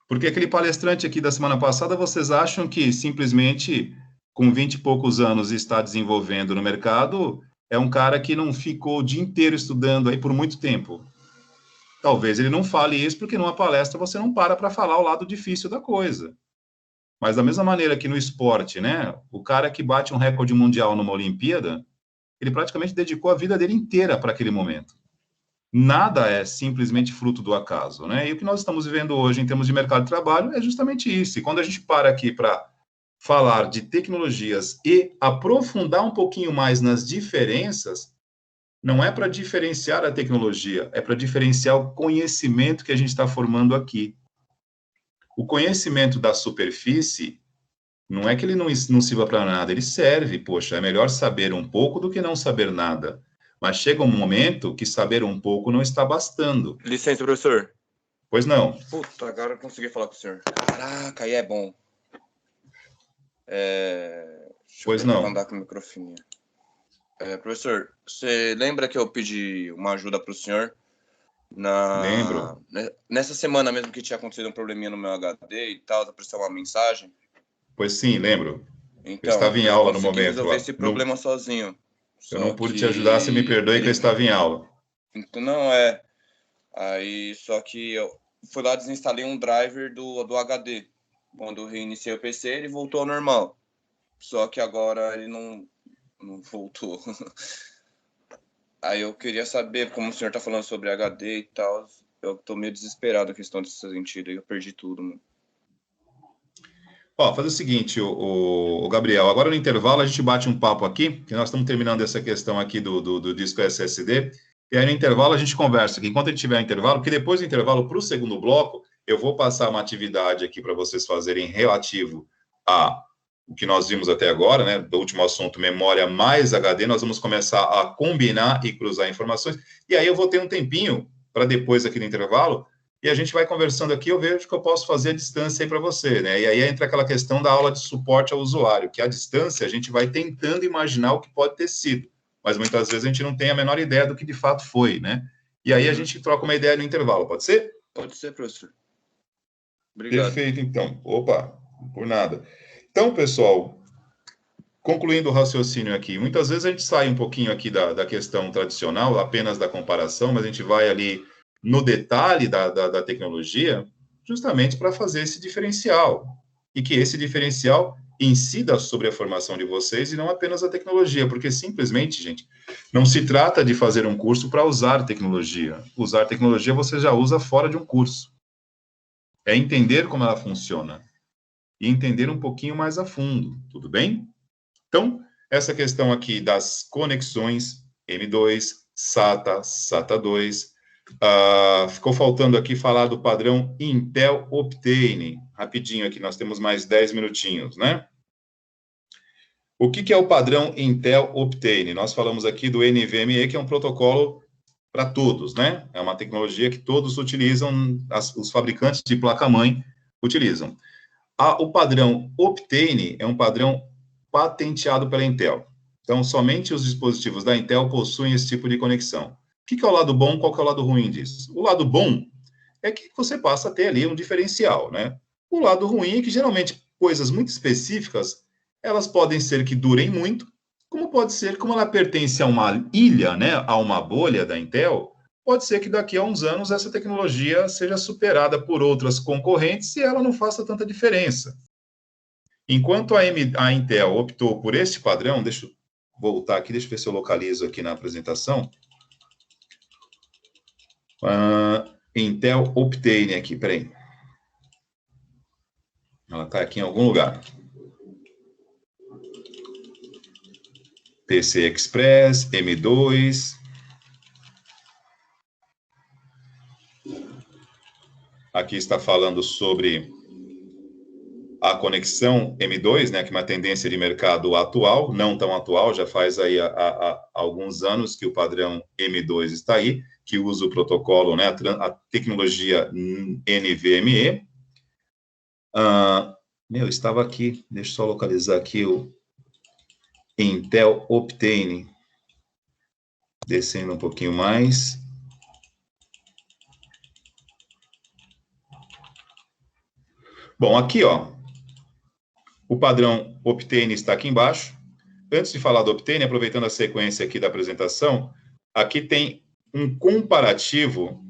Porque aquele palestrante aqui da semana passada, vocês acham que simplesmente com 20 e poucos anos está desenvolvendo no mercado, é um cara que não ficou o dia inteiro estudando aí por muito tempo. Talvez ele não fale isso porque numa palestra você não para falar o lado difícil da coisa. Mas da mesma maneira que no esporte, né, o cara que bate um recorde mundial numa Olimpíada, ele praticamente dedicou a vida dele inteira para aquele momento. Nada é simplesmente fruto do acaso, né? E o que nós estamos vivendo hoje em termos de mercado de trabalho é justamente isso. E quando a gente para aqui para falar de tecnologias e aprofundar um pouquinho mais nas diferenças, não é para diferenciar a tecnologia, é para diferenciar o conhecimento que a gente está formando aqui. O conhecimento da superfície, não é que ele não sirva para nada, ele serve, poxa, é melhor saber um pouco do que não saber nada. Mas chega um momento que saber um pouco não está bastando. Licença, professor. Pois não. Puta, agora eu consegui falar com o senhor. Caraca, aí é bom. Pois não. Vou andar com o microfone. Professor, você lembra que eu pedi uma ajuda para o senhor? Lembro. Nessa semana mesmo que tinha acontecido um probleminha no meu HD e tal, apareceu uma mensagem. Pois sim, lembro. Então, eu estava em aula no momento. Eu resolver esse problema sozinho. Eu não pude te ajudar, você me perdoe que eu estava em aula. Então, Aí, só que eu fui lá, desinstalei um driver do HD. Quando eu reiniciei o PC, ele voltou ao normal. Só que agora ele não voltou. Aí eu queria saber, como o senhor tá falando sobre HD e tal, eu tô meio desesperado com a questão desse sentido, eu perdi tudo, mano. Ó, faz o seguinte, o Gabriel, agora no intervalo a gente bate um papo aqui, que nós estamos terminando essa questão aqui do disco SSD, e aí no intervalo a gente conversa aqui, enquanto a gente tiver intervalo, porque depois do intervalo, para o segundo bloco, eu vou passar uma atividade aqui para vocês fazerem relativo a o que nós vimos até agora, né, do último assunto, memória mais HD, nós vamos começar a combinar e cruzar informações, e aí eu vou ter um tempinho para depois aqui no intervalo, e a gente vai conversando aqui, eu vejo que eu posso fazer a distância aí para você, né? E aí entra aquela questão da aula de suporte ao usuário, que a distância a gente vai tentando imaginar o que pode ter sido, mas muitas vezes a gente não tem a menor ideia do que de fato foi, né? E aí a gente troca uma ideia no intervalo, pode ser? Pode ser, professor. Obrigado. Perfeito, então. Opa, por nada. Então, pessoal, concluindo o raciocínio aqui, muitas vezes a gente sai um pouquinho aqui da questão tradicional, apenas da comparação, mas a gente vai ali no detalhe da tecnologia, justamente para fazer esse diferencial. E que esse diferencial incida sobre a formação de vocês e não apenas a tecnologia, porque simplesmente, gente, não se trata de fazer um curso para usar tecnologia. Usar tecnologia você já usa fora de um curso. É entender como ela funciona e entender um pouquinho mais a fundo, tudo bem? Então, essa questão aqui das conexões M2, SATA, SATA 2, ficou faltando aqui falar do padrão Intel Optane. Rapidinho aqui, nós temos mais 10 minutinhos, né? O que é o padrão Intel Optane? Nós falamos aqui do NVMe, que é um protocolo para todos, né? É uma tecnologia que todos utilizam, os fabricantes de placa-mãe utilizam. O padrão Optane é um padrão patenteado pela Intel. Então, somente os dispositivos da Intel possuem esse tipo de conexão. O que é o lado bom, qual que é o lado ruim disso? O lado bom é que você passa a ter ali um diferencial, né? O lado ruim é que, geralmente, coisas muito específicas, elas podem ser que durem muito, como pode ser, como ela pertence a uma ilha, né, a uma bolha da Intel, pode ser que daqui a uns anos essa tecnologia seja superada por outras concorrentes e ela não faça tanta diferença. Enquanto a Intel optou por este padrão, deixa eu voltar aqui, deixa eu ver se eu localizo aqui na apresentação. Intel Optane aqui, peraí. Ela está aqui em algum lugar. PCI Express, M2. Aqui está falando sobre a conexão M2, né, que é uma tendência de mercado atual, não tão atual, já faz aí há alguns anos que o padrão M2 está aí, que usa o protocolo, né, a tecnologia NVMe. Estava aqui, deixa eu só localizar aqui o Intel Optane, descendo um pouquinho mais. Bom, aqui, ó, o padrão Optane está aqui embaixo. Antes de falar do Optane, aproveitando a sequência aqui da apresentação, aqui tem um comparativo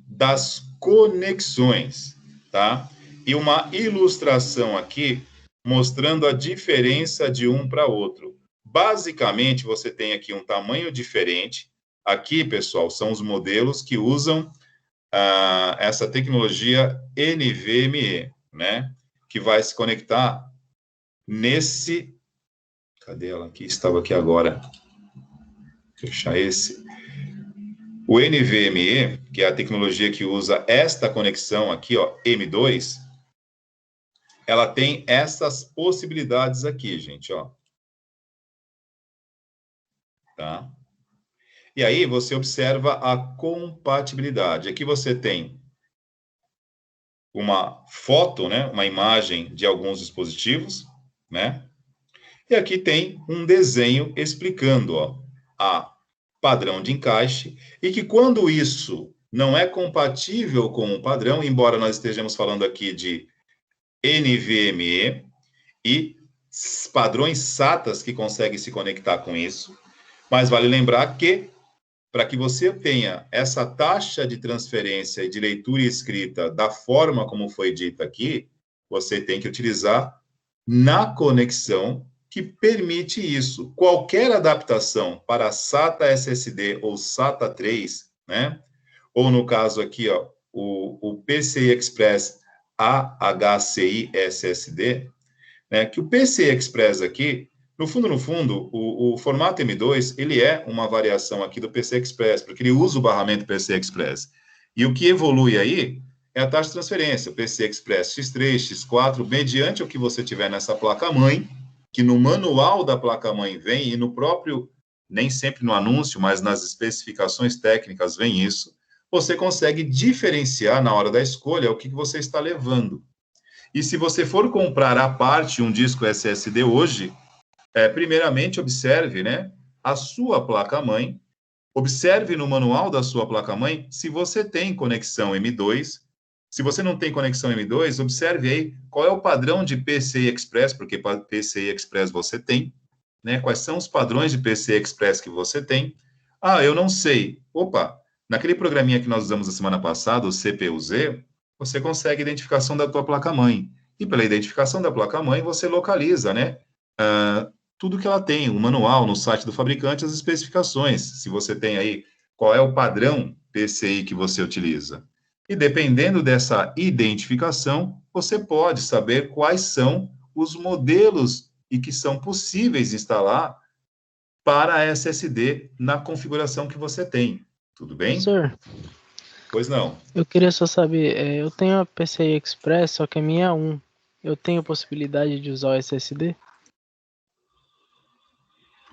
das conexões, tá? E uma ilustração aqui mostrando a diferença de um para outro. Basicamente, você tem aqui um tamanho diferente. Aqui, pessoal, são os modelos que usam essa tecnologia NVMe, né? Que vai se conectar nesse... Cadê ela aqui? Estava aqui agora. Fechar esse. O NVMe, que é a tecnologia que usa esta conexão aqui, ó, M2, ela tem essas possibilidades aqui, gente, ó. Tá? E aí você observa a compatibilidade. Aqui você tem uma foto, né, uma imagem de alguns dispositivos, né? E aqui tem um desenho explicando, ó, a padrão de encaixe, e que quando isso não é compatível com o padrão, embora nós estejamos falando aqui de NVMe e padrões SATAs que conseguem se conectar com isso, mas vale lembrar que, para que você tenha essa taxa de transferência e de leitura e escrita da forma como foi dita aqui, você tem que utilizar na conexão que permite isso. Qualquer adaptação para SATA SSD ou SATA 3, né? Ou no caso aqui, ó, o PCI Express AHCI SSD, né? Que o PCI Express aqui, no fundo, o formato M2, ele é uma variação aqui do PCI Express, porque ele usa o barramento PCI Express. E o que evolui aí é a taxa de transferência, PCI Express X3, X4, mediante o que você tiver nessa placa-mãe, que no manual da placa-mãe vem, e no próprio, nem sempre no anúncio, mas nas especificações técnicas vem isso, você consegue diferenciar na hora da escolha o que você está levando. E se você for comprar à parte um disco SSD hoje, primeiramente observe, né, a sua placa-mãe, observe no manual da sua placa-mãe se você tem conexão M2. Se você não tem conexão M2, observe aí qual é o padrão de PCI Express, porque PCI Express você tem, né? Quais são os padrões de PCI Express que você tem? Ah, eu não sei. Opa, naquele programinha que nós usamos a semana passada, o CPU-Z, você consegue a identificação da tua placa-mãe. E pela identificação da placa-mãe, você localiza, né? Tudo que ela tem, o manual no site do fabricante, as especificações. Se você tem aí, qual é o padrão PCI que você utiliza. E dependendo dessa identificação, você pode saber quais são os modelos e que são possíveis instalar para a SSD na configuração que você tem. Tudo bem? Professor, Pois não. eu queria só saber, eu tenho a PCI Express, só que a minha é 1. Eu tenho possibilidade de usar o SSD?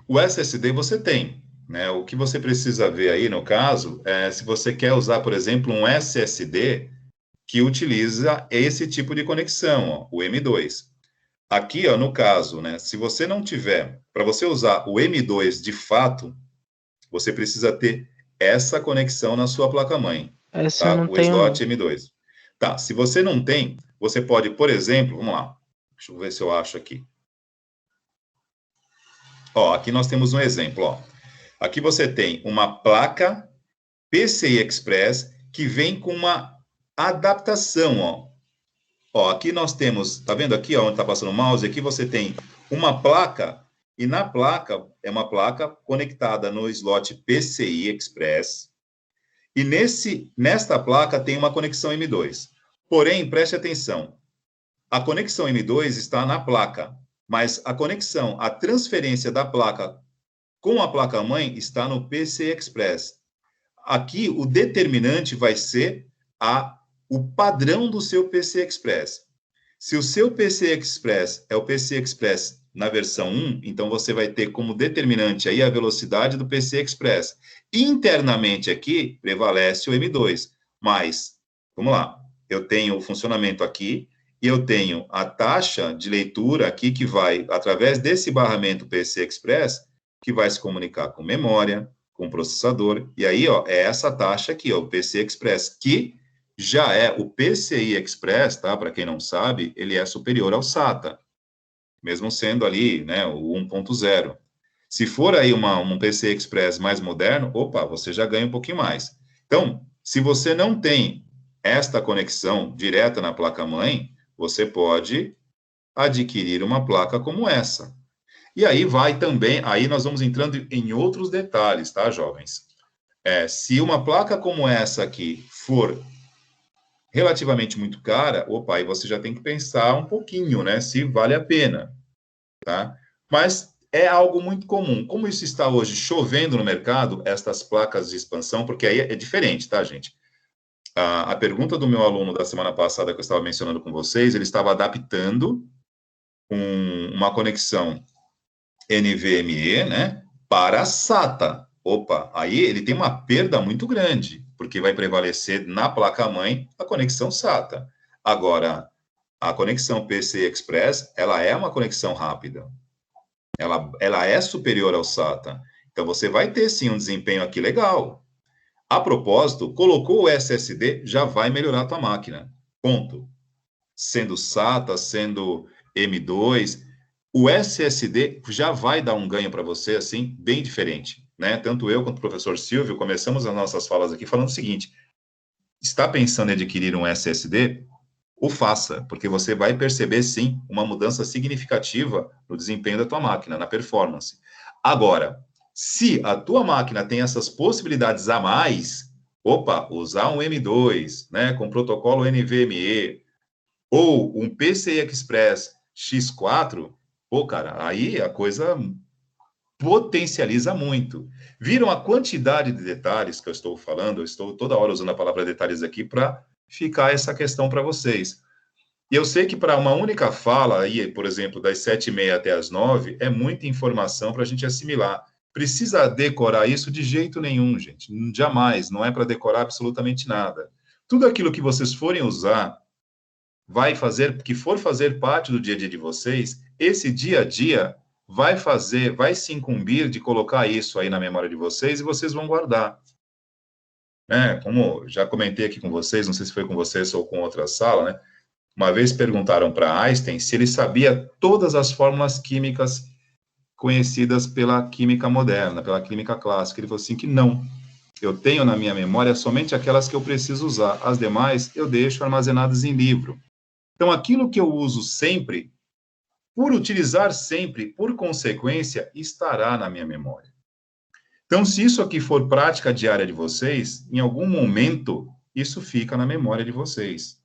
O SSD você tem, né? O que você precisa ver aí, no caso, é se você quer usar, por exemplo, um SSD que utiliza esse tipo de conexão, ó, o M2. Aqui, ó, no caso, né, se você não tiver, para você usar o M2 de fato, você precisa ter essa conexão na sua placa-mãe, Essa eu tá? não O tenho, não. slot M2. Tá, se você não tem, você pode, por exemplo, vamos lá, deixa eu ver se eu acho aqui. Ó, aqui nós temos um exemplo, ó. Aqui você tem uma placa PCI Express que vem com uma adaptação, ó. Ó, aqui nós temos, tá vendo aqui, ó, onde tá passando o mouse? Aqui você tem uma placa, e na placa, é uma placa conectada no slot PCI Express, e nesta placa tem uma conexão M2. Porém, preste atenção, a conexão M2 está na placa, mas a conexão, a transferência da placa com a placa-mãe está no PCI Express. Aqui, o determinante vai ser o padrão do seu PCI Express. Se o seu PCI Express é o PCI Express na versão 1, então você vai ter como determinante aí a velocidade do PCI Express. Internamente aqui, prevalece o M2. Mas, vamos lá, eu tenho o funcionamento aqui, e eu tenho a taxa de leitura aqui que vai, através desse barramento PCI Express, que vai se comunicar com memória, com processador, e aí, ó, é essa taxa aqui, ó, o PCI Express, que já é o PCI Express, tá? Para quem não sabe, ele é superior ao SATA, mesmo sendo ali, né, o 1.0. Se for aí um PCI Express mais moderno, opa, você já ganha um pouquinho mais. Então, se você não tem esta conexão direta na placa-mãe, você pode adquirir uma placa como essa. E aí vai também, aí nós vamos entrando em outros detalhes, tá, jovens? Se uma placa como essa aqui for relativamente muito cara, opa, aí você já tem que pensar um pouquinho, né, se vale a pena, tá? Mas é algo muito comum. Como isso está hoje chovendo no mercado, estas placas de expansão, porque aí é diferente, tá, gente? A pergunta do meu aluno da semana passada que eu estava mencionando com vocês, ele estava adaptando uma conexão NVMe, né, para SATA. Opa, aí ele tem uma perda muito grande, porque vai prevalecer na placa-mãe a conexão SATA. Agora, a conexão PCI Express, ela é uma conexão rápida. Ela é superior ao SATA. Então, você vai ter, sim, um desempenho aqui legal. A propósito, colocou o SSD, já vai melhorar a tua máquina. Ponto. Sendo SATA, sendo M2, o SSD já vai dar um ganho para você, assim, bem diferente, né? Tanto eu quanto o professor Silvio começamos as nossas falas aqui falando o seguinte: está pensando em adquirir um SSD? O faça, porque você vai perceber, sim, uma mudança significativa no desempenho da tua máquina, na performance. Agora, se a tua máquina tem essas possibilidades a mais, opa, usar um M2, né, com protocolo NVMe, ou um PCI Express X4, pô, cara, aí a coisa potencializa muito. Viram a quantidade de detalhes que eu estou falando? Eu estou toda hora usando a palavra detalhes aqui para ficar essa questão para vocês. E eu sei que para uma única fala, aí, por exemplo, das 7h30 até as 9, é muita informação para a gente assimilar. Precisa decorar isso de jeito nenhum, gente. Jamais. Não é para decorar absolutamente nada. Tudo aquilo que vocês forem usar, que for fazer parte do dia a dia de vocês, esse dia a dia vai se incumbir de colocar isso aí na memória de vocês e vocês vão guardar. Como já comentei aqui com vocês, não sei se foi com vocês ou com outra sala, né? Uma vez perguntaram para Einstein se ele sabia todas as fórmulas químicas conhecidas pela química moderna, pela química clássica. Ele falou assim que não. Eu tenho na minha memória somente aquelas que eu preciso usar. As demais eu deixo armazenadas em livro. Então, aquilo que eu uso sempre, por utilizar sempre, por consequência, estará na minha memória. Então, se isso aqui for prática diária de vocês, em algum momento, isso fica na memória de vocês.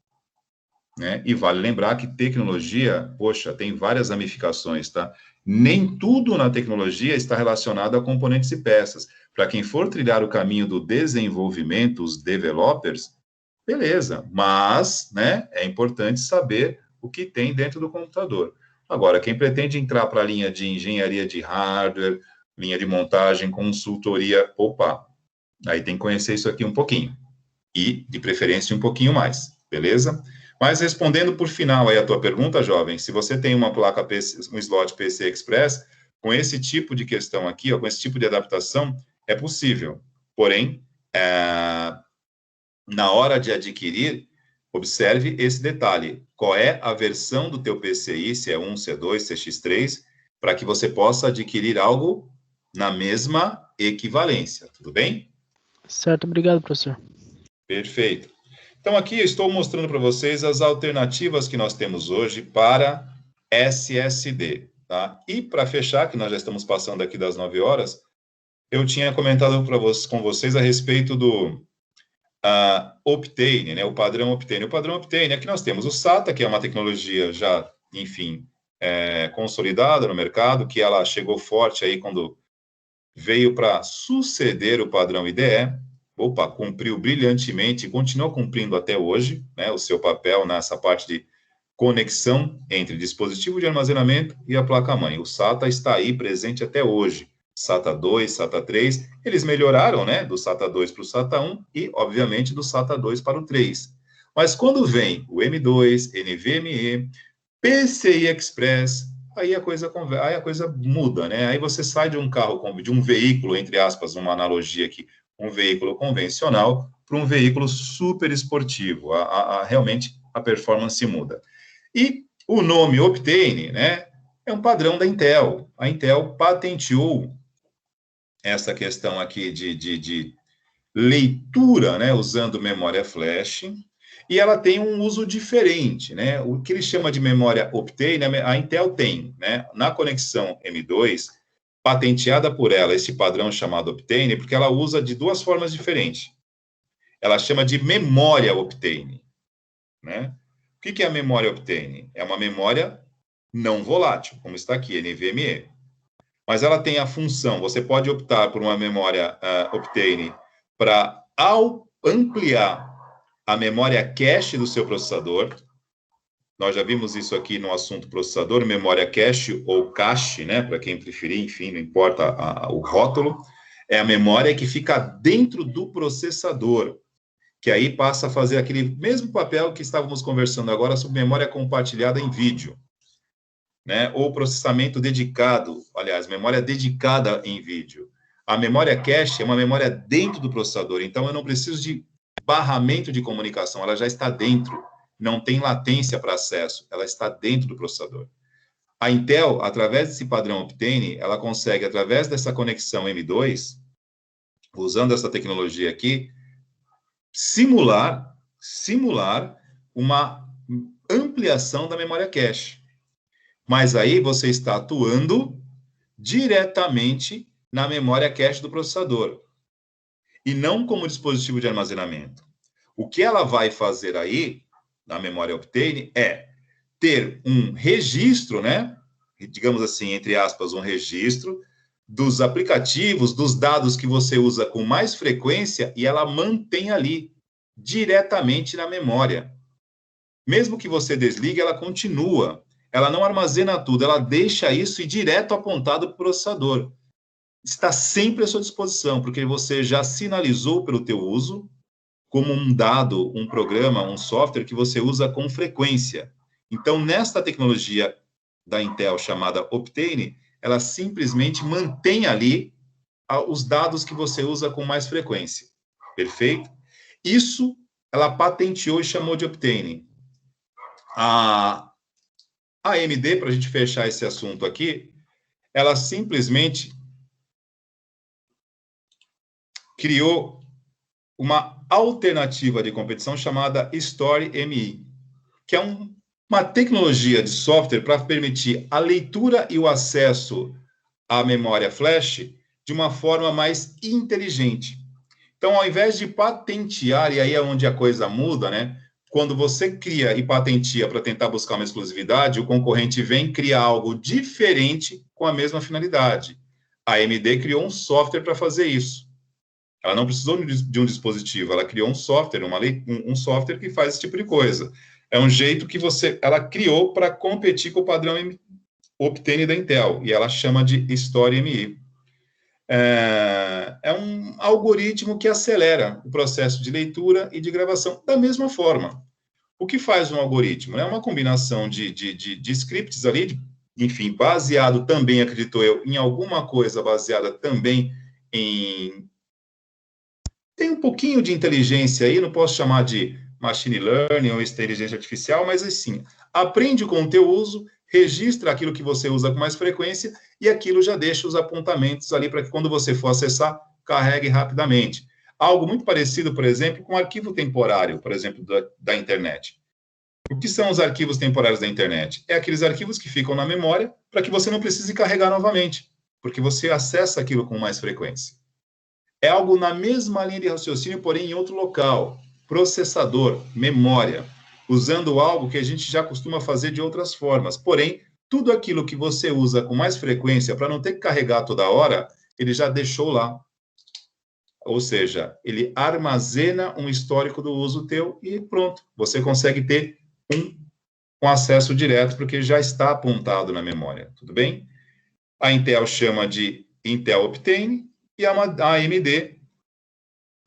Né? E vale lembrar que tecnologia, poxa, tem várias ramificações, tá? Nem tudo na tecnologia está relacionado a componentes e peças. Para quem for trilhar o caminho do desenvolvimento, os developers, beleza, mas, né, é importante saber o que tem dentro do computador. Agora, quem pretende entrar para a linha de engenharia de hardware, linha de montagem, consultoria, opa, aí tem que conhecer isso aqui um pouquinho. E, de preferência, um pouquinho mais, beleza? Mas respondendo por final aí a tua pergunta, jovem, se você tem uma placa PC, um slot PCI Express, com esse tipo de questão aqui, ó, com esse tipo de adaptação, é possível. Porém, na hora de adquirir, observe esse detalhe. Qual é a versão do teu PCI, se é 1, C2, CX3, para que você possa adquirir algo na mesma equivalência, tudo bem? Certo, obrigado, professor. Perfeito. Então, aqui eu estou mostrando para vocês as alternativas que nós temos hoje para SSD, tá? E para fechar, que nós já estamos passando aqui das 9 horas, eu tinha comentado com vocês a respeito do Optane, né? O padrão Optane. O padrão Optane, aqui nós temos o SATA, que é uma tecnologia já, enfim, consolidada no mercado, que ela chegou forte aí quando veio para suceder o padrão IDE. Opa, cumpriu brilhantemente e continua cumprindo até hoje, né, o seu papel nessa parte de conexão entre dispositivo de armazenamento e a placa-mãe. O SATA está aí presente até hoje. SATA 2, SATA 3, eles melhoraram, né, do SATA 2 para o SATA 1 e, obviamente, do SATA 2 para o 3. Mas quando vem o M2, NVMe, PCI Express, aí a coisa muda, né? Aí você sai de um carro, de um veículo, entre aspas, uma analogia aqui, um veículo convencional para um veículo super esportivo. Realmente a performance muda. E o nome Optane, né, é um padrão da Intel. A Intel patenteou essa questão aqui de leitura, né, usando memória flash, e ela tem um uso diferente, né? O que ele chama de memória Optane, a Intel tem, né, na conexão M2, patenteada por ela, esse padrão chamado Optane, porque ela usa de duas formas diferentes. Ela chama de memória Optane, né? O que é a memória Optane? É uma memória não volátil, como está aqui, NVMe. Mas ela tem a função, você pode optar por uma memória Optane para ampliar a memória cache do seu processador. Nós já vimos isso aqui no assunto processador, memória cache ou cache, né? Para quem preferir, enfim, não importa o rótulo. É a memória que fica dentro do processador, que aí passa a fazer aquele mesmo papel que estávamos conversando agora sobre memória compartilhada em vídeo, né? Ou processamento dedicado, aliás, memória dedicada em vídeo. A memória cache é uma memória dentro do processador, então eu não preciso de barramento de comunicação, ela já está dentro. Não tem latência para acesso, ela está dentro do processador. A Intel, através desse padrão Optane, ela consegue, através dessa conexão M2, usando essa tecnologia aqui, simular uma ampliação da memória cache. Mas aí você está atuando diretamente na memória cache do processador, e não como dispositivo de armazenamento. O que ela vai fazer aí, na memória Optane, é ter um registro, né? Digamos assim, entre aspas, um registro dos aplicativos, dos dados que você usa com mais frequência, e ela mantém ali, diretamente na memória. Mesmo que você desligue, ela continua. Ela não armazena tudo, ela deixa isso e direto apontado para o processador. está sempre à sua disposição, porque você já sinalizou pelo teu uso como um dado, um programa, um software que você usa com frequência. Então, nesta tecnologia da Intel chamada Optane, ela simplesmente mantém ali os dados que você usa com mais frequência. Perfeito? Isso ela patenteou e chamou de Optane. A AMD, para a gente fechar esse assunto aqui, ela simplesmente criou uma alternativa de competição chamada Story MI, que é uma tecnologia de software para permitir a leitura e o acesso à memória flash de uma forma mais inteligente. Então, ao invés de patentear, e aí é onde a coisa muda, né? Quando você cria e patenteia para tentar buscar uma exclusividade, o concorrente vem criar algo diferente com a mesma finalidade. A AMD criou um software para fazer isso. Ela não precisou de um dispositivo, ela criou um software, um software que faz esse tipo de coisa. É um jeito que ela criou para competir com o padrão Optane da Intel, e ela chama de Story MI. É um algoritmo que acelera o processo de leitura e de gravação da mesma forma. O que faz um algoritmo? É uma combinação de scripts ali, enfim, baseado também, acredito eu, em alguma coisa baseada também em... Tem um pouquinho de inteligência aí, não posso chamar de machine learning ou inteligência artificial, mas assim, aprende com o teu uso, registra aquilo que você usa com mais frequência e aquilo já deixa os apontamentos ali para que quando você for acessar, carregue rapidamente. Algo muito parecido, por exemplo, com arquivo temporário, por exemplo, da internet. O que são os arquivos temporários da internet? É aqueles arquivos que ficam na memória para que você não precise carregar novamente, porque você acessa aquilo com mais frequência. É algo na mesma linha de raciocínio, porém em outro local. Processador, memória, usando algo que a gente já costuma fazer de outras formas. Porém, tudo aquilo que você usa com mais frequência, para não ter que carregar toda hora, ele já deixou lá. Ou seja, ele armazena um histórico do uso teu e pronto. Você consegue ter um acesso direto, porque já está apontado na memória. Tudo bem? A Intel chama de Intel Optane, e a AMD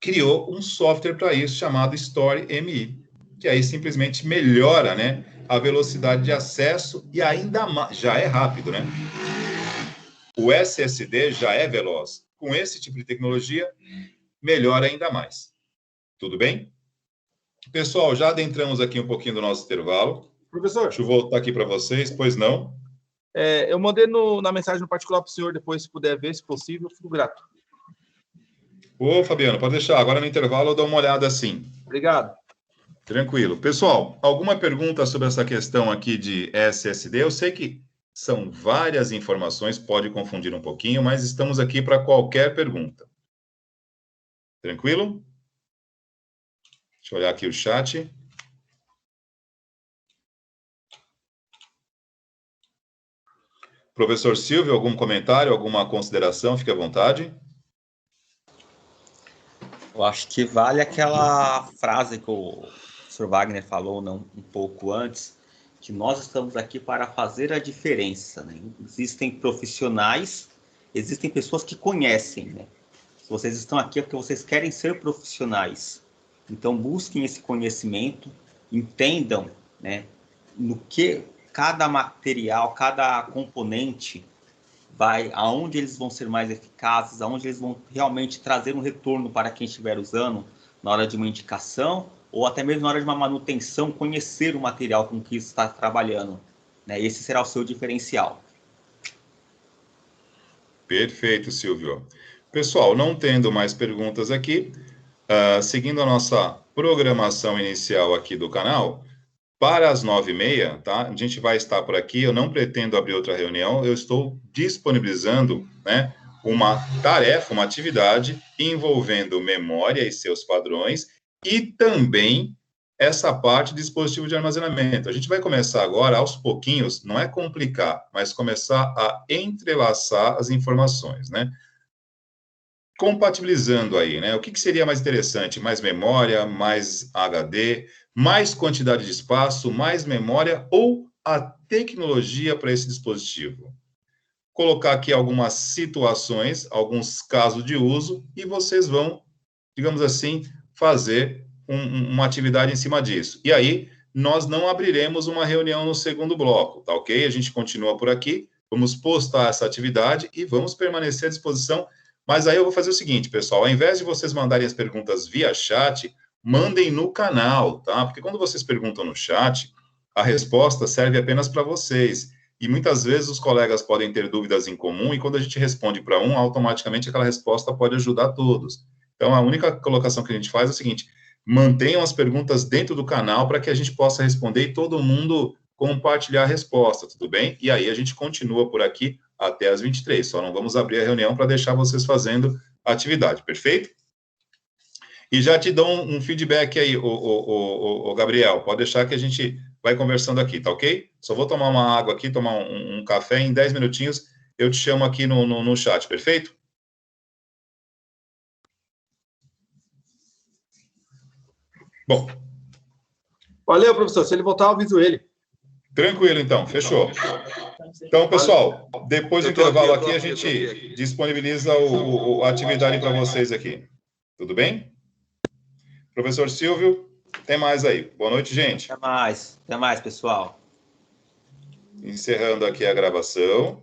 criou um software para isso chamado Story MI, que aí simplesmente melhora, né, a velocidade de acesso e ainda mais, já é rápido, né? O SSD já é veloz. Com esse tipo de tecnologia, melhora ainda mais. Tudo bem? Pessoal, já adentramos aqui um pouquinho do nosso intervalo. Professor, deixa eu voltar aqui para vocês, pois não? Eu mandei na mensagem no particular para o senhor, depois, se puder ver, se possível, eu fico grato. Ô, Fabiano, pode deixar. Agora no intervalo eu dou uma olhada assim. Obrigado. Tranquilo. Pessoal, alguma pergunta sobre essa questão aqui de SSD? Eu sei que são várias informações, pode confundir um pouquinho, mas estamos aqui para qualquer pergunta. Tranquilo? Deixa eu olhar aqui o chat. Professor Silvio, algum comentário, alguma consideração? Fique à vontade. Eu acho que vale aquela frase que o professor Wagner falou um pouco antes, que nós estamos aqui para fazer a diferença, né? Existem profissionais, existem pessoas que conhecem, né? Se vocês estão aqui é porque vocês querem ser profissionais. Então, busquem esse conhecimento, entendam, né, no que cada material, cada componente aonde eles vão ser mais eficazes, aonde eles vão realmente trazer um retorno para quem estiver usando na hora de uma indicação ou até mesmo na hora de uma manutenção, conhecer o material com que está trabalhando, né? Esse será o seu diferencial. Perfeito, Silvio. Pessoal, não tendo mais perguntas aqui, seguindo a nossa programação inicial aqui do canal, para as 9h30, tá? A gente vai estar por aqui, eu não pretendo abrir outra reunião, eu estou disponibilizando, né, uma tarefa, uma atividade envolvendo memória e seus padrões e também essa parte de dispositivo de armazenamento. A gente vai começar agora, aos pouquinhos, não é complicar, mas começar a entrelaçar as informações, né? Compatibilizando aí, né? O que seria mais interessante? Mais memória, mais HD, mais quantidade de espaço, mais memória ou a tecnologia para esse dispositivo? colocar aqui algumas situações, alguns casos de uso, e vocês vão, digamos assim, fazer uma atividade em cima disso. E aí, nós não abriremos uma reunião no segundo bloco, tá ok? A gente continua por aqui, vamos postar essa atividade e vamos permanecer à disposição. Mas aí eu vou fazer o seguinte, pessoal, ao invés de vocês mandarem as perguntas via chat, mandem no canal, tá? Porque quando vocês perguntam no chat, a resposta serve apenas para vocês. E muitas vezes os colegas podem ter dúvidas em comum, e quando a gente responde para um, automaticamente aquela resposta pode ajudar todos. Então, a única colocação que a gente faz é o seguinte: mantenham as perguntas dentro do canal para que a gente possa responder e todo mundo compartilhar a resposta, tudo bem? E aí a gente continua por aqui até as 23. Só não vamos abrir a reunião para deixar vocês fazendo a atividade, perfeito? E já te dou um feedback aí, o Gabriel. Pode deixar que a gente vai conversando aqui, tá ok? Só vou tomar uma água aqui, tomar um café, em 10 minutinhos eu te chamo aqui no chat, perfeito? Bom. Valeu, professor. Se ele voltar, eu aviso ele. Tranquilo, então. Fechou. Então, pessoal, depois do intervalo aqui, a gente disponibiliza a atividade para vocês aqui. Tudo bem? Professor Silvio, tem mais aí. Boa noite, gente. Até mais, pessoal. Encerrando aqui a gravação.